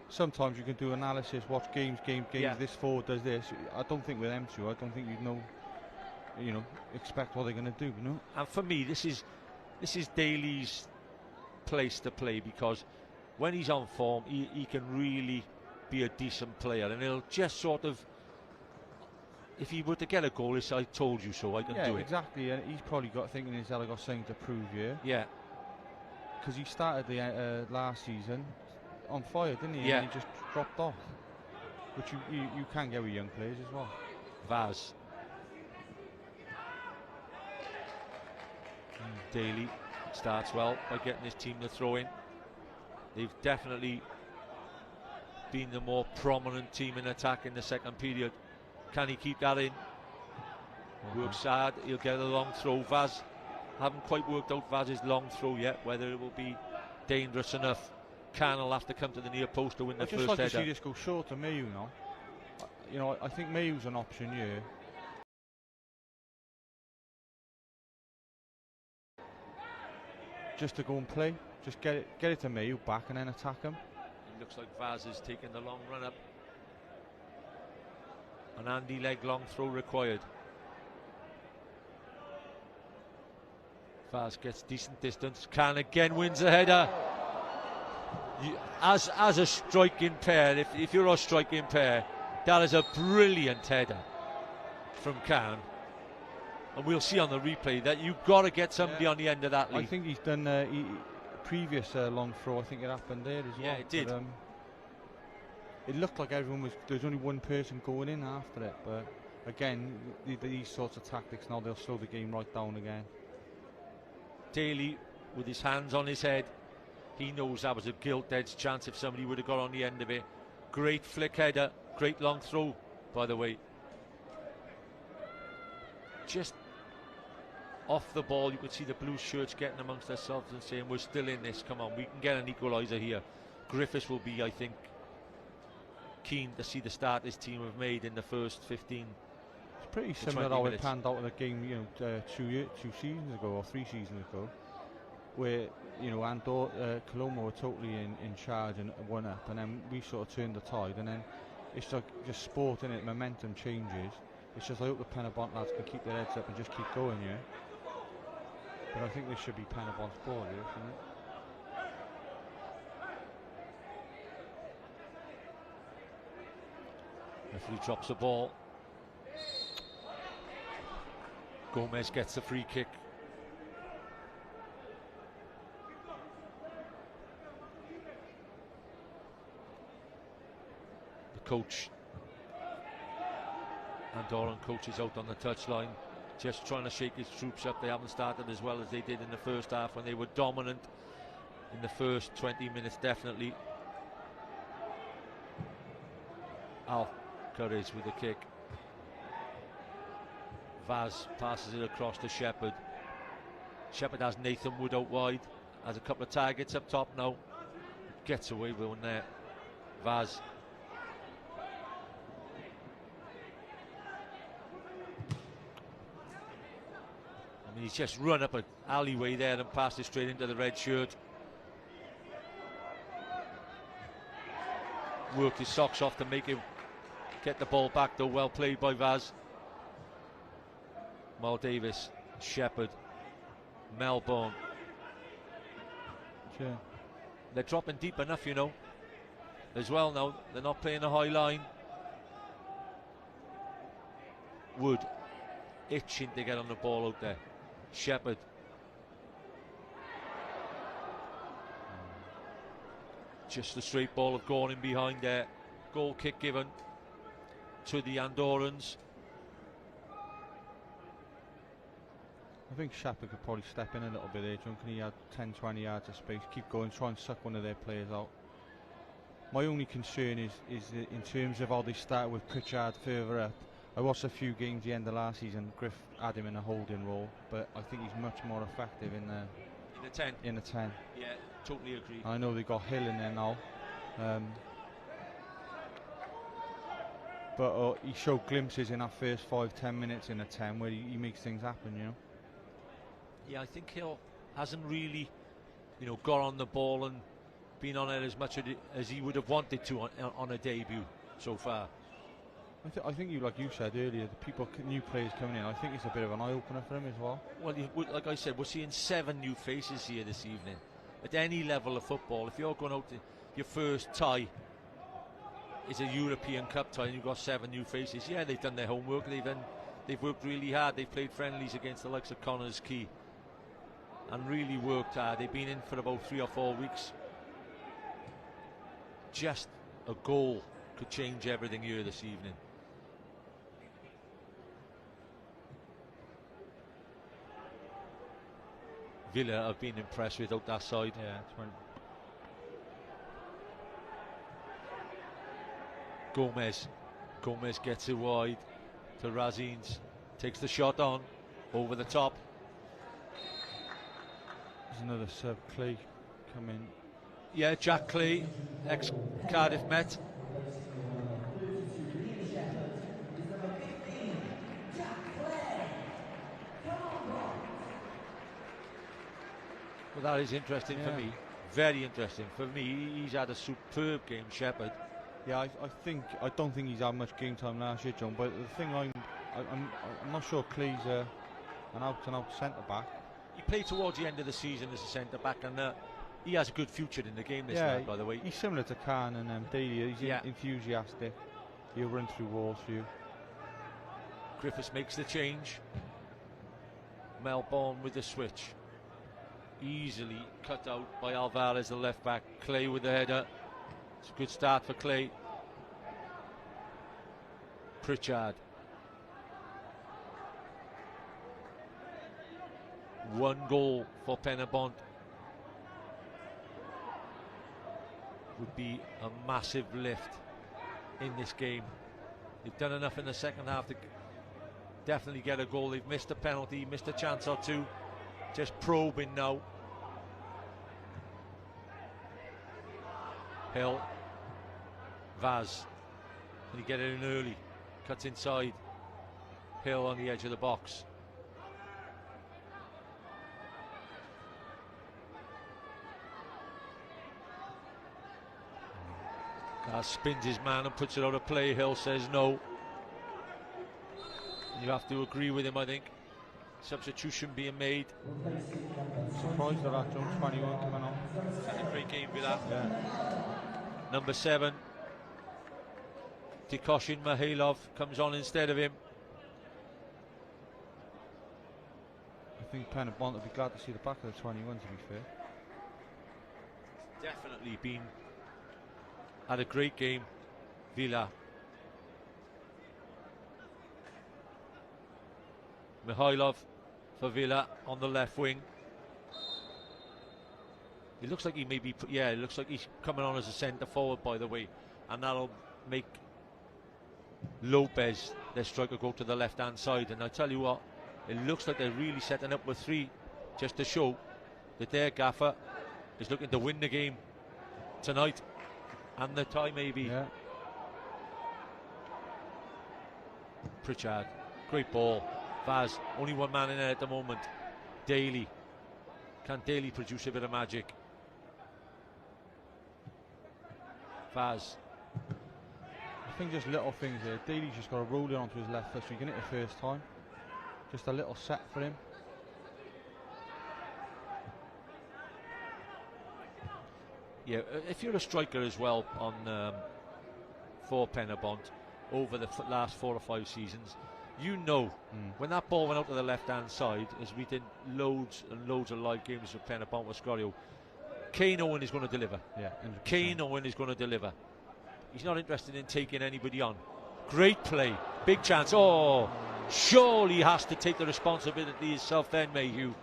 Sometimes you can do analysis, watch games. Yeah. This forward does this. I don't think with them two, I don't think you'd know. You know, expect what they're going to do. You know. And for me, this is Daly's place to play, because when he's on form, he can really be a decent player, and he'll just sort of, if he were to get a goal, it's I told you so, I can do it. Exactly, and he's probably got thinking he's got something to prove here. Yeah. Because he started the last season on fire, didn't he? Yeah. And he just dropped off, which you can get with young players as well. Vaz. Daly starts well by getting his team to throw in. They've definitely been the more prominent team in attack in the second period. Can he keep that in? Works hard, he'll get a long throw. Vaz, haven't quite worked out Vaz's long throw yet, whether it will be dangerous enough. Can will have to come to the near post to win the first header. I'd just like to see this go short to Mayu now. You know, I think Mayu's an option here. Just to go and play, just get it to Mayu back and then attack him. It looks like Vaz is taking the long run up. An Andy leg long throw required. Vaz gets decent distance. Can again wins the header. As a striking pair, if you're a striking pair, that is a brilliant header from Can. And we'll see on the replay that you've got to get somebody on the end of that lead. I think he's done previous long throw. I think it happened there as well. Yeah, it did. But, it looked like everyone was. There's only one person going in after it. But again, these sorts of tactics now, they'll slow the game right down again. Daly with his hands on his head. He knows that was a gilt-edged chance if somebody would have got on the end of it. Great flick header. Great long throw, by the way. Just off the ball, you could see the blue shirts getting amongst themselves and saying, we're still in this, come on, we can get an equaliser here. Griffiths will be, I think, keen to see the start this team have made in the first 15. It's pretty similar how it panned out in the game, you know, 2 seasons ago or 3 seasons ago, where, you know, Coloma were totally in charge and won up, and then we sort of turned the tide, and then it's like just sport, and it momentum changes. It's just I hope the Penybont lads can keep their heads up and just keep going, yeah. But I think this should be Penobont's ball here, shouldn't it? Referee drops the ball. Gomez gets the free kick. The coach, Andorran coach, is out on the touchline, just trying to shake his troops up. They haven't started as well as they did in the first half when they were dominant in the first 20 minutes, definitely. Alcaraz with the kick. Vaz passes it across to Shepherd. Shepherd has Nathan Wood out wide, has a couple of targets up top now. Gets away with one there. Vaz. I mean, he's just run up an alleyway there and passed it straight into the red shirt. Worked his socks off to make him get the ball back, though. Well played by Vaz. Mal Davis, Shepherd, Melbourne. Sure. They're dropping deep enough, you know, as well now. They're not playing a high line. Wood itching to get on the ball out there. Shepherd. Just a straight ball of gone in behind there. Goal kick given to the Andorrans. I think Shepherd could probably step in a little bit there, John. Can he had 10-20 yards of space, keep going, try and suck one of their players out. My only concern is in terms of how they start with Pritchard further up. I watched a few games the end of last season. Griff had him in a holding role, but I think he's much more effective in the 10. In the 10. Yeah, totally agree. I know they got Hill in there now, but he showed glimpses in that first 5-10 minutes in the 10 where he makes things happen, you know. Yeah, I think Hill hasn't really, you know, got on the ball and been on it as much as he would have wanted to on a debut so far. I think you, like you said earlier, the people, new players coming in, I think it's a bit of an eye-opener for him as well. Well, like I said, we're seeing 7 new faces here this evening. At any level of football, if you're going out to your first tie is a European Cup tie and you've got 7 new faces, yeah, they've done their homework. They've worked really hard. They've played friendlies against the likes of Connors Key and really worked hard. They've been in for about 3 or 4 weeks. Just a goal could change everything here this evening. Villa have been impressed without that side. Yeah, it's when Gomez gets it wide to Razines, takes the shot on over the top. There's another sub, Clay, come in. Yeah, Jack Clay, ex-Cardiff Met. Well, that is interesting for me. Very interesting for me. He's had a superb game, Shepherd. Yeah, I don't think he's had much game time last year, John. But the thing I'm not sure Clay's an out-and-out centre back. He played towards the end of the season as a centre back, and he has a good future in the game. This lad, by the way. He's similar to Khan and Daly. He's enthusiastic. He'll run through walls for you. Griffiths makes the change. Melbourne with the switch. Easily cut out by Alvarez, the left back. Clay with the header. It's a good start for Clay. Pritchard. 1 goal for Penybont would be a massive lift in this game. They've done enough in the second half to definitely get a goal. They've missed a penalty, missed a chance or two. Just probing now. Hill. Vaz. Can he get it in early? Cuts inside. Hill on the edge of the box. Spins his man and puts it out of play. Hill says no. You have to agree with him, I think. Substitution being made. Surprised at that, John. 21 coming on. Had a great game with that. Yeah. Number 7, Tikoshin Mihailov comes on instead of him. I think Penybont will be glad to see the back of the 21, to be fair. Definitely been had a great game, Villa. Mihailov for Villa on the left wing. It looks like he may be, it looks like he's coming on as a centre forward, by the way, and that'll make Lopez, their striker, go to the left hand side. And I tell you what, it looks like they're really setting up with 3 just to show that their gaffer is looking to win the game tonight, and the tie maybe. Yeah. Pritchard, great ball. Vaz, only one man in there at the moment. Daly, can Daly produce a bit of magic? Vaz. I think just little things here. Daly's just got to roll it onto his left foot so he can hit it first time. Just a little set for him. Yeah, if you're a striker as well on for Penybont over the last 4 or 5 seasons, you know when that ball went out to the left-hand side, as we did loads and loads of live games with Penybont with Scorio, Kane Owen is going to deliver. Yeah, 100%. Kane Owen is going to deliver. He's not interested in taking anybody on. Great play, big chance. Oh, surely he has to take the responsibility himself then, Mayhew.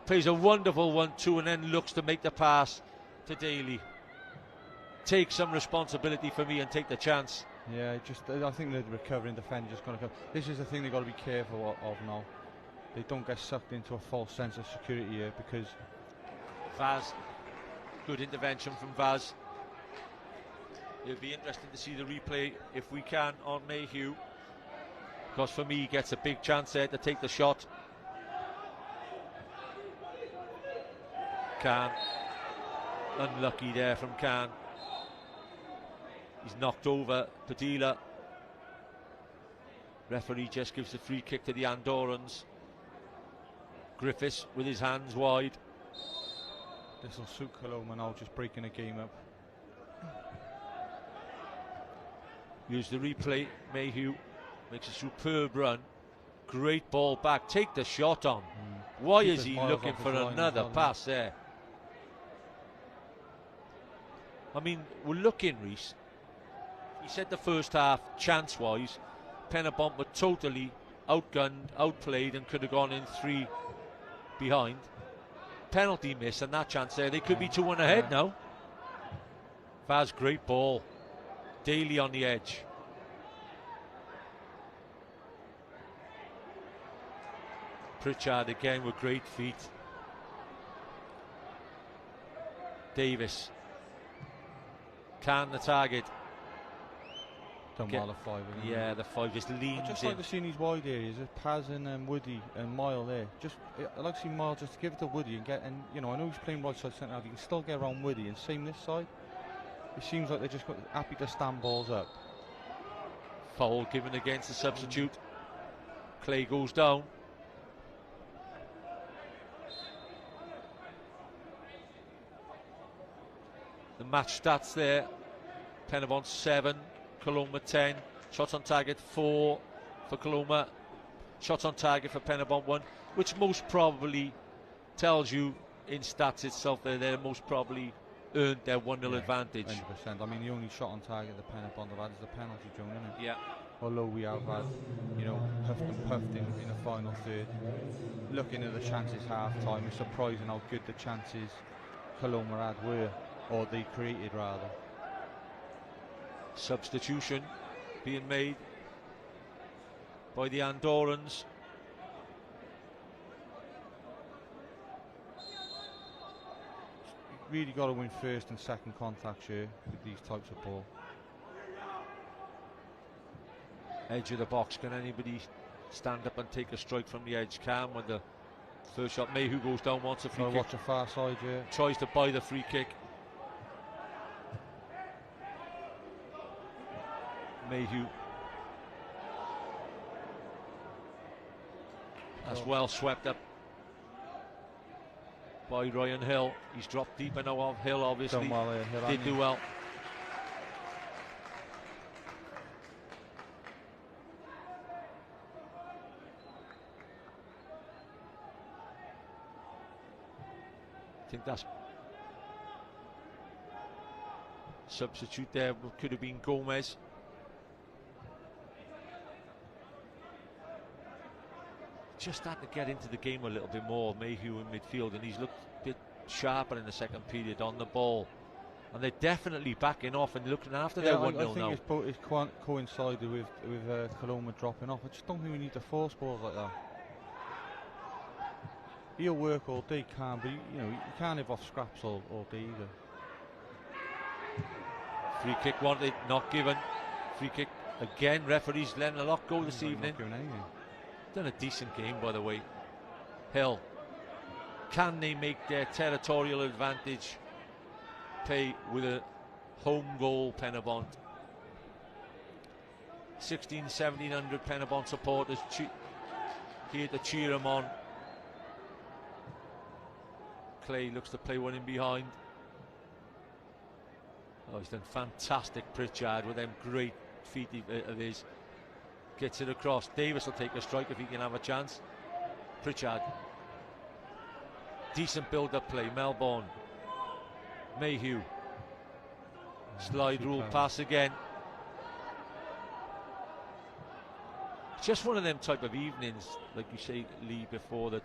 Plays a wonderful 1-2 and then looks to make the pass to Daly. Take some responsibility for me and take the chance. Yeah, I think the recovering defender just going to go. This is the thing they've got to be careful of now. They don't get sucked into a false sense of security here, because Vaz, good intervention from Vaz. It'll be interesting to see the replay if we can on Mayhew, because for me he gets a big chance there to take the shot. Khan, unlucky there from Khan. He's knocked over Padilla. Referee just gives the free kick to the Andorrans. Griffiths with his hands wide. This will suit Coloma now, just breaking the game up. Use the replay. Mayhew makes a superb run. Great ball back. Take the shot on. Why is he looking for another pass there? I mean, we're looking, Reese. He said the first half, chance-wise, Penybont were totally outgunned, outplayed, and could have gone in 3 behind. Penalty miss and that chance there. They could be 2-1 ahead now. Vaz, great ball. Daly on the edge. Pritchard again with great feet. Davis. Can the target. Done well at 5. Yeah, the 5 just leans I just in. like to see these wide areas. Paz and Woody and Mile there. I like to see Mile just to give it to Woody and get. And you know, I know he's playing right side centre now. You can still get around Woody, and same this side. It seems like they're just happy to stand balls up. Foul given against the substitute. Clay goes down. The match stats there. Penybont 7, Coloma 10. Shots on target 4 for Coloma. Shots on target for Penybont 1, which most probably tells you in stats itself that they're most probably earned their 1-0 advantage. 100%. I mean, the only shot on target the Penybont have had is the penalty zone, isn't it? Yeah. Although we have had, you know, huffed and puffed in the final third. Looking at the chances half time, it's surprising how good the chances Coloma had were, or they created rather. Substitution being made by the Andorrans. Really got to win first and second contacts here with these types of ball. Edge of the box. Can anybody stand up and take a strike from the edge? Can when the first shot. Mayhew goes down, wants a free kick. Watch the far side here. Tries to buy the free kick. Mayhew. That's well swept up by Ryan Hill. He's dropped deeper now of Hill, obviously. Done well here, Did do well. I think that's substitute there. Could have been Gomez. Just had to get into the game a little bit more, Mayhew in midfield, and he's looked a bit sharper in the second period on the ball. And they're definitely backing off and looking after their 1-0 now. I think it's coincided with Coloma dropping off. I just don't think we need to force balls like that. He'll work all day, but you know, you can't live off scraps all day either. Free kick wanted, not given. Free kick again. Referees letting a lot go this evening. Done a decent game, by the way. Hill. Can they make their territorial advantage pay with a home goal, Penybont? 1700 Penybont supporters here to cheer him on. Clay looks to play one in behind. Oh, he's done fantastic, Pritchard, with them great feet of his. Gets it across. Davis will take a strike if he can have a chance. Pritchard. Decent build-up play. Melbourne. Mayhew. Slide rule pass again. It's just one of them type of evenings, like you say, Lee, before that.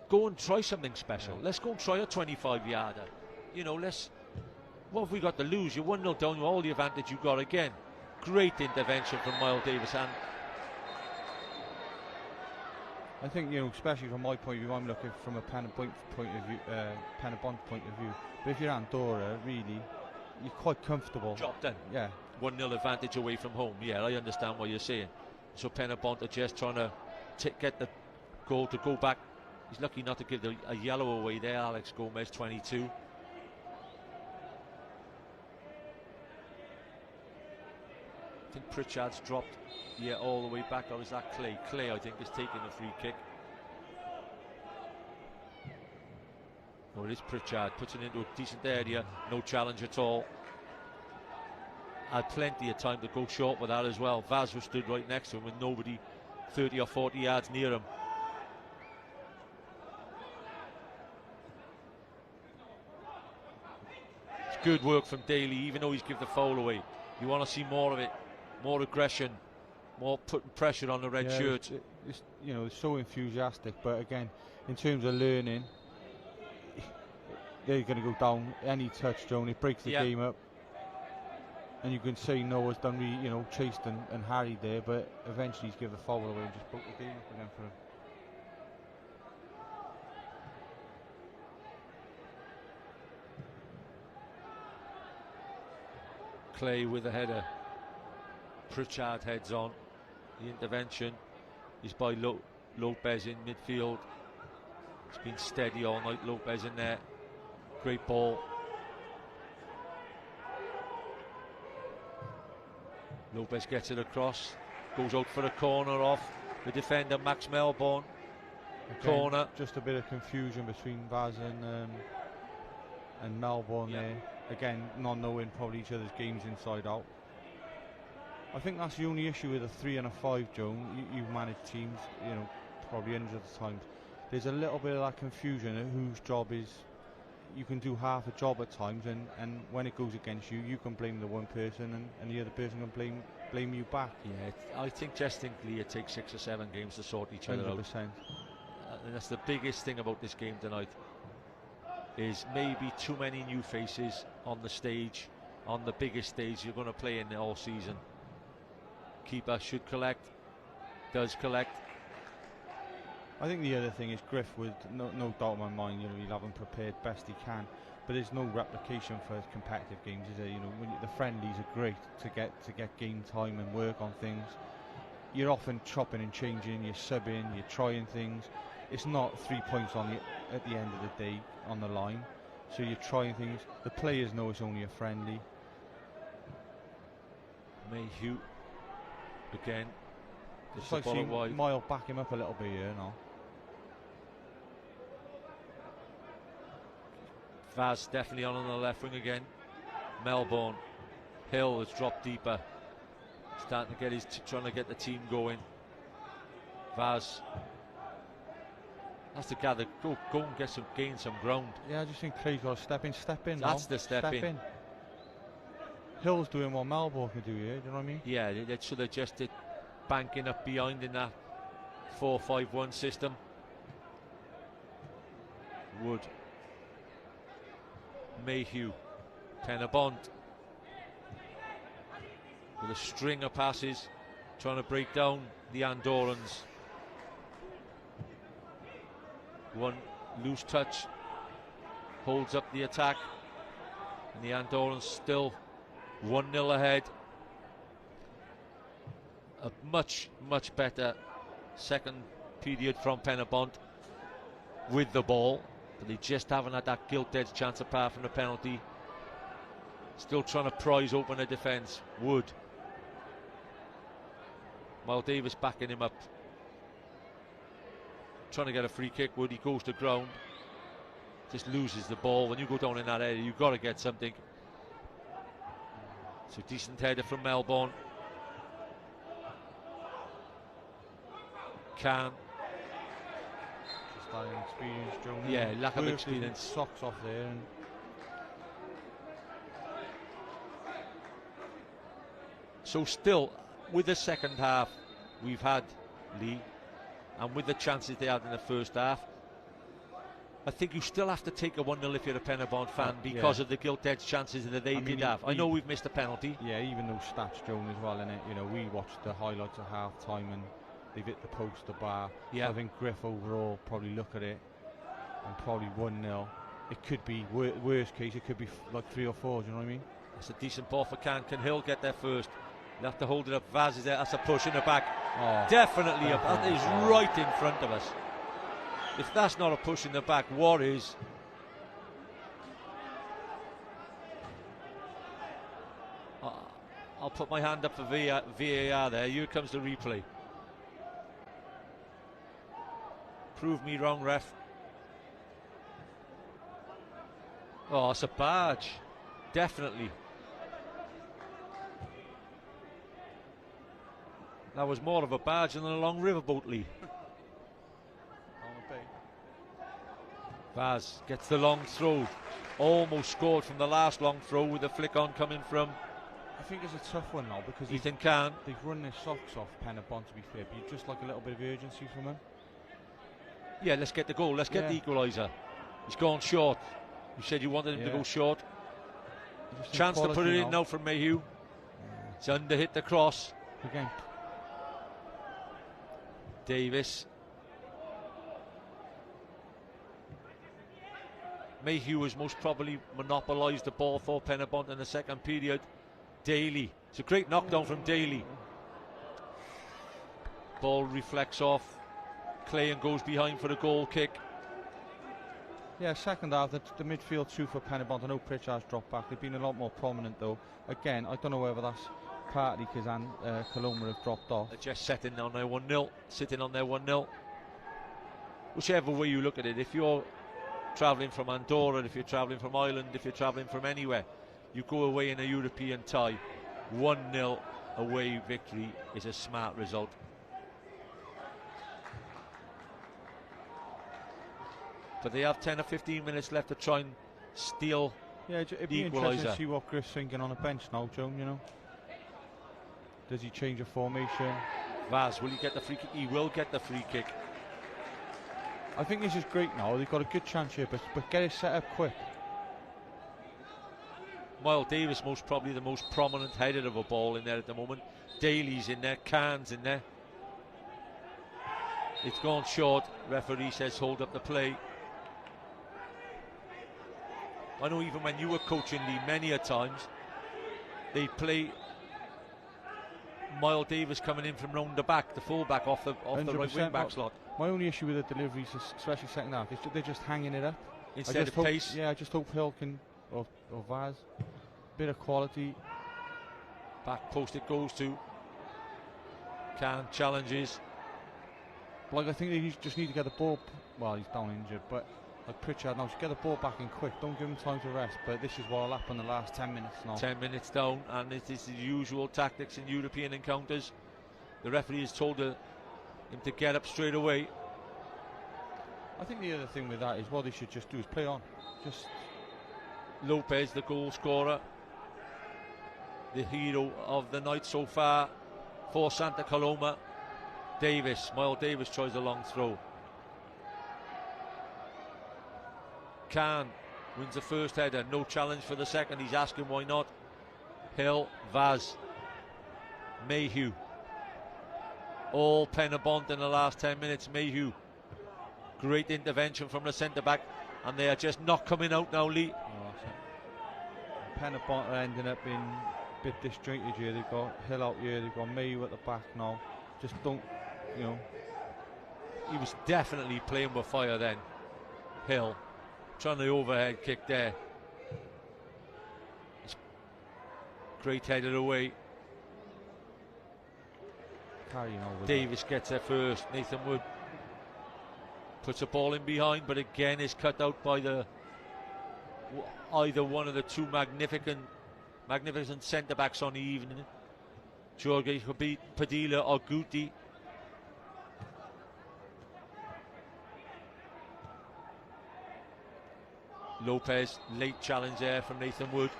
Go and try something special. Let's go and try a 25-yarder. You know, what have we got to lose? You're 1-0 down, all the advantage you got again. Great intervention from Miles Davis. And I think, you know, especially from my point of view, I'm looking from a Penybont point of view. But if you're Andorra, really, you're quite comfortable. Job done. Yeah. 1-0 advantage away from home. Yeah, I understand what you're saying. So Penybont are just trying to get the goal to go back. He's lucky not to give a yellow away there. Alex Gomez, 22. I think Pritchard's dropped, all the way back. Or is that Clay? Clay, I think, is taking the free kick. No, it is Pritchard. Puts it into a decent area. No challenge at all. Had plenty of time to go short with that as well. Vaz was stood right next to him with nobody 30 or 40 yards near him. It's good work from Daly, even though he's given the foul away. You want to see more of it. More aggression, more putting pressure on the red shirts. It's, you know, it's so enthusiastic, but again, in terms of learning, they're going to go down any touchdown. It breaks the game up, and you can say Noah's done really, you know, chased and harried there, but eventually he's given the foul away and just broke the game up again for him. Clay with a header. Pritchard heads on. The intervention is by Lopez in midfield. It's been steady all night. Lopez in there. Great ball. Lopez gets it across. Goes out for a corner off the defender Max Melbourne. Corner. Just a bit of confusion between Vaz and Melbourne there. Again, not knowing probably each other's games inside out. I think that's the only issue with a 3 and a 5, Joan. You've managed teams, you know, probably hundreds of times. There's a little bit of that confusion of whose job is. You can do half a job at times, and when it goes against you, you can blame the one person, and the other person can blame you back. Yeah, I think distinctly it takes 6 or 7 games to sort each other 100%. out. And that's the biggest thing about this game tonight. Is maybe too many new faces on the stage, on the biggest stage you're going to play in all season. Keeper should collect, does collect. I think the other thing is Griff would, no doubt in my mind, you know, he'll have him prepared best he can, but there's no replication for competitive games, is there? You know, the friendlies are great to get game time and work on things. You're often chopping and changing, you're subbing, you're trying things. It's not 3 points at the end of the day on the line, so you're trying things. The players know it's only a friendly. Mayhew again. It's like seeing Mile back him up a little bit here now. Vaz definitely on the left wing again. Melbourne. Hill has dropped deeper. Starting to get trying to get the team going. Vaz has to gather, go and gain some ground. Yeah, I just think Clay's got to step in That's now. the step in. Hill's doing what Melbourne can do here, do you know what I mean? Yeah, they're just banking up behind in that 4-5-1 system. Wood. Mayhew. Penybont. With a string of passes, trying to break down the Andorrans. One loose touch holds up the attack. And the Andorrans still 1-0 ahead. A much better second period from Penybont with the ball, but they just haven't had that gilt-edged chance apart from the penalty. Still trying to prise open the defence. Wood. Miles Davis backing him up. Trying to get a free kick. Wood, he goes to ground. Just loses the ball. When you go down in that area, you've got to get something. So decent header from Melbourne. Can. Just that inexperience, Joe. Yeah, lack of experience. Socks off there. And so still, with the second half we've had, Lee, and with the chances they had in the first half, I think you still have to take a 1-0 if you're a Penybont fan because of the gilt-edged chances that they did have. I know we've missed a penalty. Yeah, even those stats, Joan, as well, innit? You know, we watched the highlights at half-time and they've hit the post, the bar. Yeah. So I think Griff overall probably look at it and probably 1-0. It could be, worst case, it could be like 3 or 4, do you know what I mean? That's a decent ball for Can. Can Hill get there first? They'll have to hold it up. Vaz is there. That's a push in the back. Oh, definitely up. That is right in front of us. If that's not a push in the back, what is? I'll put my hand up for VAR there. Here comes the replay. Prove me wrong, ref. Oh, it's a barge. Definitely. That was more of a barge than a long riverboat, Lee. Vaz gets the long throw. Almost scored from the last long throw with the flick on coming from. I think it's a tough one now because Ethan Can. They've run their socks off Penybont, to be fair, but you'd just like a little bit of urgency from him. Yeah, let's get the goal. Let's get the equaliser. He's gone short. You said you wanted him to go short. Chance to put it in now from Mayhew. It's under hit the cross. Again. Davis. Mayhew has most probably monopolised the ball for Penybont in the second period. Daly. It's a great knockdown from Daly. Ball reflects off Clay and goes behind for the goal kick. Yeah, second half, the midfield two for Penybont. I know Pritchard's dropped back. They've been a lot more prominent though. Again, I don't know whether that's partly because Coloma have dropped off. They're just sitting on their 1-0. Sitting on their 1-0. Whichever way you look at it, if you're travelling from Andorra, if you're travelling from Ireland, if you're travelling from anywhere, you go away in a European tie. 1-0 away victory is a smart result. But they have 10 or 15 minutes left to try and steal it'd be interesting to see what Griff's thinking on a bench now, Joan, you know. Does he change a formation? Vaz, will he get the free kick? He will get the free kick. I think this is great now. They've got a good chance here, but get it set up quick. Miles Davis, most probably the most prominent header of a ball in there at the moment. Daly's in there, Can's in there. It's gone short. Referee says hold up the play. I know even when you were coaching, Lee, many a times they play Miles Davis coming in from round the back, the full-back off the right wing-back slot. My only issue with the deliveries, especially second half, is they're just hanging it up. Instead of pace. Yeah, I just hope Hill can, or Vaz, bit of quality. Back post it goes to. Can challenges. Like, I think they just need to get the ball. Well, he's down injured, but like Pritchard now, just get the ball back in quick. Don't give him time to rest. But this is what'll happen in the last 10 minutes now. 10 minutes down, and it is the usual tactics in European encounters. The referee has told him to get up straight away. I think the other thing with that is what they should just do is play on. Just Lopez, the goal scorer, the hero of the night so far for Santa Coloma. Davis, Miles Davis tries a long throw. Can wins the first header, no challenge for the second. He's asking why not. Hill, Vaz, Mayhew. All Penybont in the last 10 minutes. Mayhew, great intervention from the centre back, and they are just not coming out now, Lee. Penybont are ending up being a bit disjointed here. They've got Hill out here, they've got Mayu at the back now. Just don't, you know. He was definitely playing with fire then. Hill trying the overhead kick there. It's great headed away. Davis gets there first. Nathan Wood puts a ball in behind, but again is cut out by either one of the two magnificent centre backs on the evening, Jorge Padilla or Guti. Lopez, late challenge there from Nathan Wood.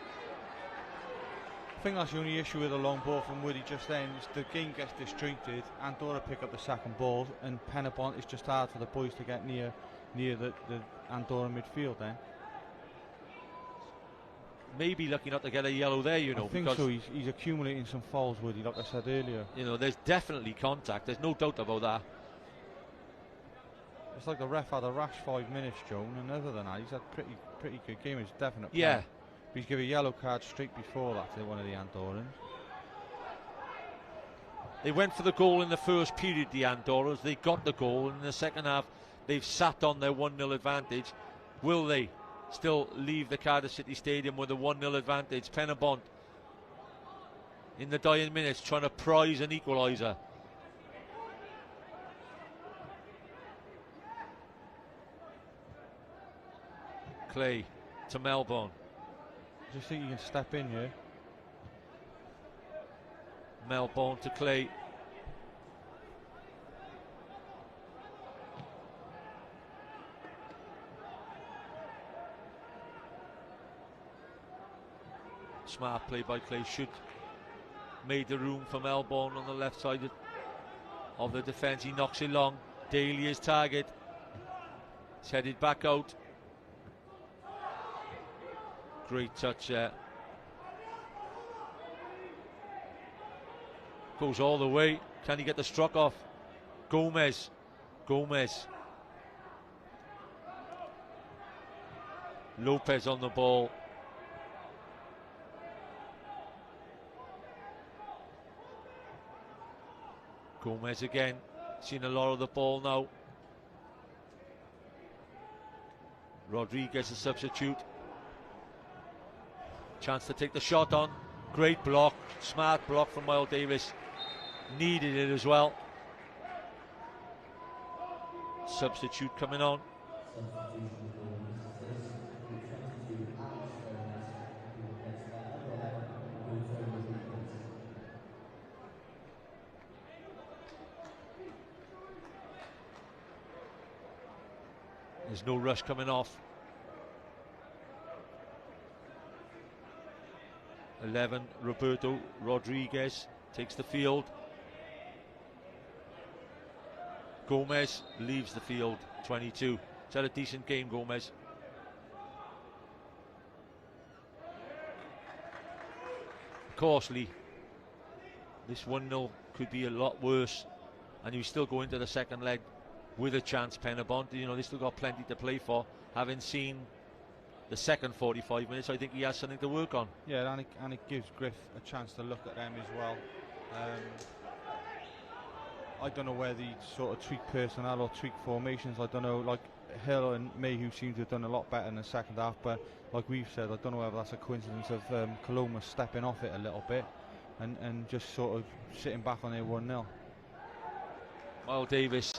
I think that's the only issue with a long ball from Woody just then. Is the game gets disjointed, Andorra pick up the second ball, and Penybont is just hard for the boys to get near the Andorra midfield then. Maybe lucky not to get a yellow there, you know. I think so. He's accumulating some fouls, Woody, like I said earlier. You know, there's definitely contact. There's no doubt about that. It's like the ref had a rash 5 minutes, Joan, and other than that, he's had pretty good game. It's definite. Yeah. But he's given a yellow card straight before that to one of the Andorrans. They went for the goal in the first period, the Andorras. They got the goal, and in the second half, they've sat on their 1-0 advantage. Will they still leave the Cardiff City Stadium with a 1-0 advantage? Penybont in the dying minutes trying to prize an equaliser. Clay to Melbourne. Do you think you can step in here? Melbourne to Clay. Smart play by Clay. Should made the room for Melbourne on the left side of the defence. He knocks it long. Daly is target. It's headed back out. Great touch there. Goes all the way. Can he get the struck off? Gomez. Lopez on the ball. Gomez again. Seen a lot of the ball now. Rodriguez, a substitute. Chance to take the shot on. Great block. Smart block from Miles Davis. Needed it as well. Substitute coming on. There's no rush coming off. 11, Roberto Rodriguez takes the field. Gomez leaves the field, 22. He's had a decent game, Gomez. Of course, Lee, this 1-0 could be a lot worse, and you still go into the second leg with a chance, Penybont. You know, they still got plenty to play for. Having seen the second 45 minutes, I think he has something to work on. Yeah, and it gives Griff a chance to look at them as well. I don't know whether he sort of tweak personnel or tweak formations. I don't know, like Hill and Mayhew seem to have done a lot better in the second half, but like we've said, I don't know whether that's a coincidence of Coloma stepping off it a little bit and just sort of sitting back on their 1-0. Miles Davis,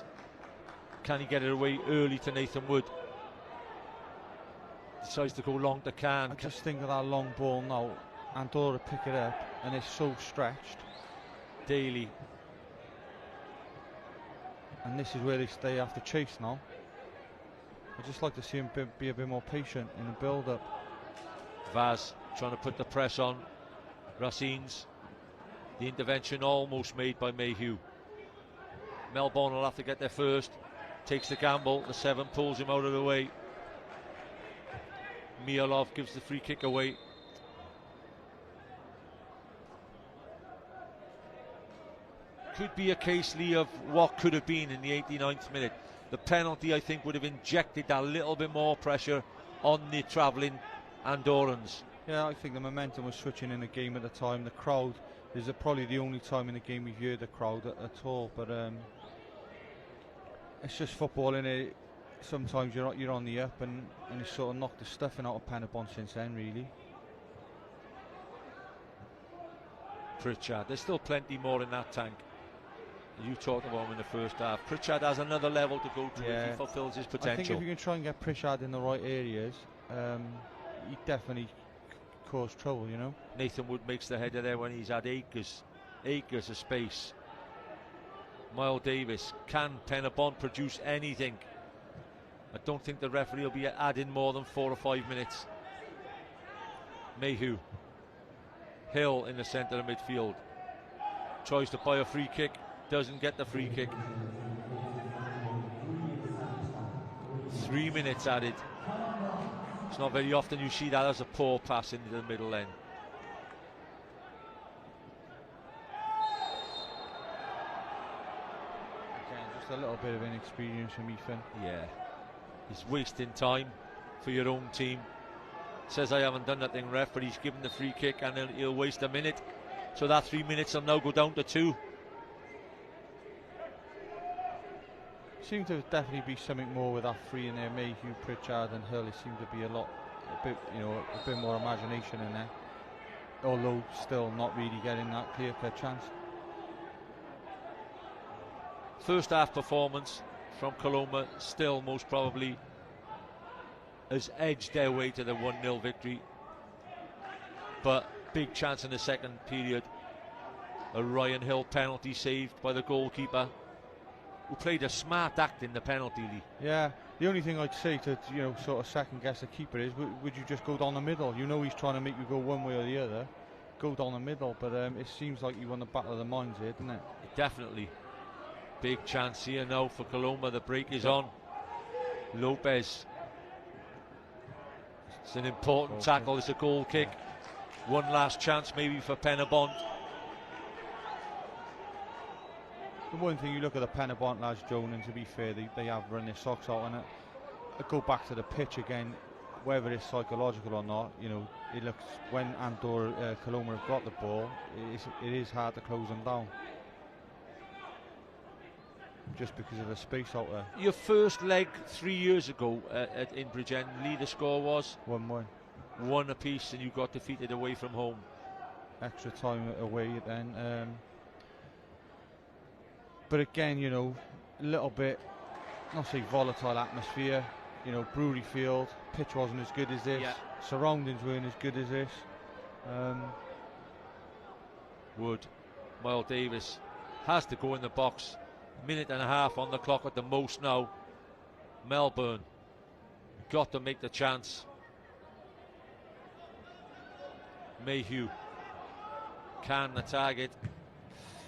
can he get it away early to Nathan Wood? Decides to go long to Can. I just think of that long ball now. Andorra pick it up and it's so stretched. Daly. And this is where they have to chase now. I'd just like to see him be a bit more patient in the build-up. Vaz trying to put the press on Racines. The intervention almost made by Mayhew. Melbourne will have to get there first. Takes the gamble. The 7 pulls him out of the way. Mielov gives the free kick away. Could be a case, Lee, of what could have been in the 89th minute. The penalty, I think, would have injected that little bit more pressure on the travelling Andorrans. Yeah, I think the momentum was switching in the game at the time. The crowd is probably the only time in the game we've heard the crowd at all. But it's just football, innit? Sometimes you're on the up, and it's sort of knocked the stuffing out of Penybont since then, really. Pritchard, there's still plenty more in that tank. You talked about him in the first half. Pritchard has another level to go to if he fulfills his potential. I think if you can try and get Pritchard in the right areas, he definitely cause trouble, you know. Nathan Wood makes the header there when he's had acres of space. Miles Davis, can Penybont produce anything? I don't think the referee will be adding more than 4 or 5 minutes. Mayhew. Hill in the centre of midfield. Tries to buy a free kick, doesn't get the free kick. 3 minutes added. It's not very often you see that as a poor pass into the middle end. Again, just a little bit of inexperience from Ethan. Yeah, he's wasting time for your own team. Says I haven't done nothing, ref, but he's given the free kick and he'll waste a minute. So that 3 minutes will now go down to 2. Seemed to definitely be something more with that three in there. Mayhew, Pritchard and Hill. It seemed to be a bit more imagination in there. Although still not really getting that clear-cut chance. First half performance from Coloma still most probably has edged their way to the 1-0 victory. But big chance in the second period. A Ryan Hill penalty saved by the goalkeeper, who played a smart act in the penalty, Lee. Yeah, the only thing I'd say to, sort of second guess the keeper is, would you just go down the middle? You know he's trying to make you go one way or the other. Go down the middle, but it seems like you won the battle of the minds here, didn't it? Definitely. Big chance here now for Coloma. The break is on. Lopez. It's an important tackle. It's a goal kick. One last chance maybe for Penybont. The one thing, you look at the Penybont lads, Joan, and to be fair, they have run their socks out on it. I go back to the pitch again, whether it's psychological or not, it looks, when Coloma have got the ball, it is hard to close them down. Just because of the space out there. Your first leg 3 years ago in Bridgend, Lee, the score was? 1-1. 1 apiece, and you got defeated away from home. Extra time away then. But again, a little bit, not say volatile atmosphere, Brewery Field, pitch wasn't as good as this, surroundings weren't as good as this. Wood, Miles Davis has to go in the box. Minute and a half on the clock at the most now. Melbourne got to make the chance. Mayhew can the target.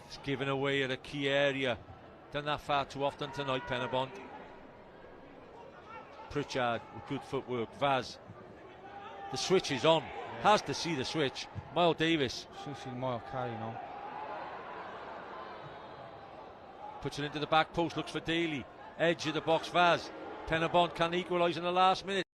It's given away at a key area. Done that far too often tonight, Penybont. Pritchard with good footwork. Vaz. The switch is on. Yeah. Has to see the switch. Miles Davis. Miles carry now. Puts it into the back post, looks for Daly. Edge of the box, Vaz. Penybont can equalise in the last minute.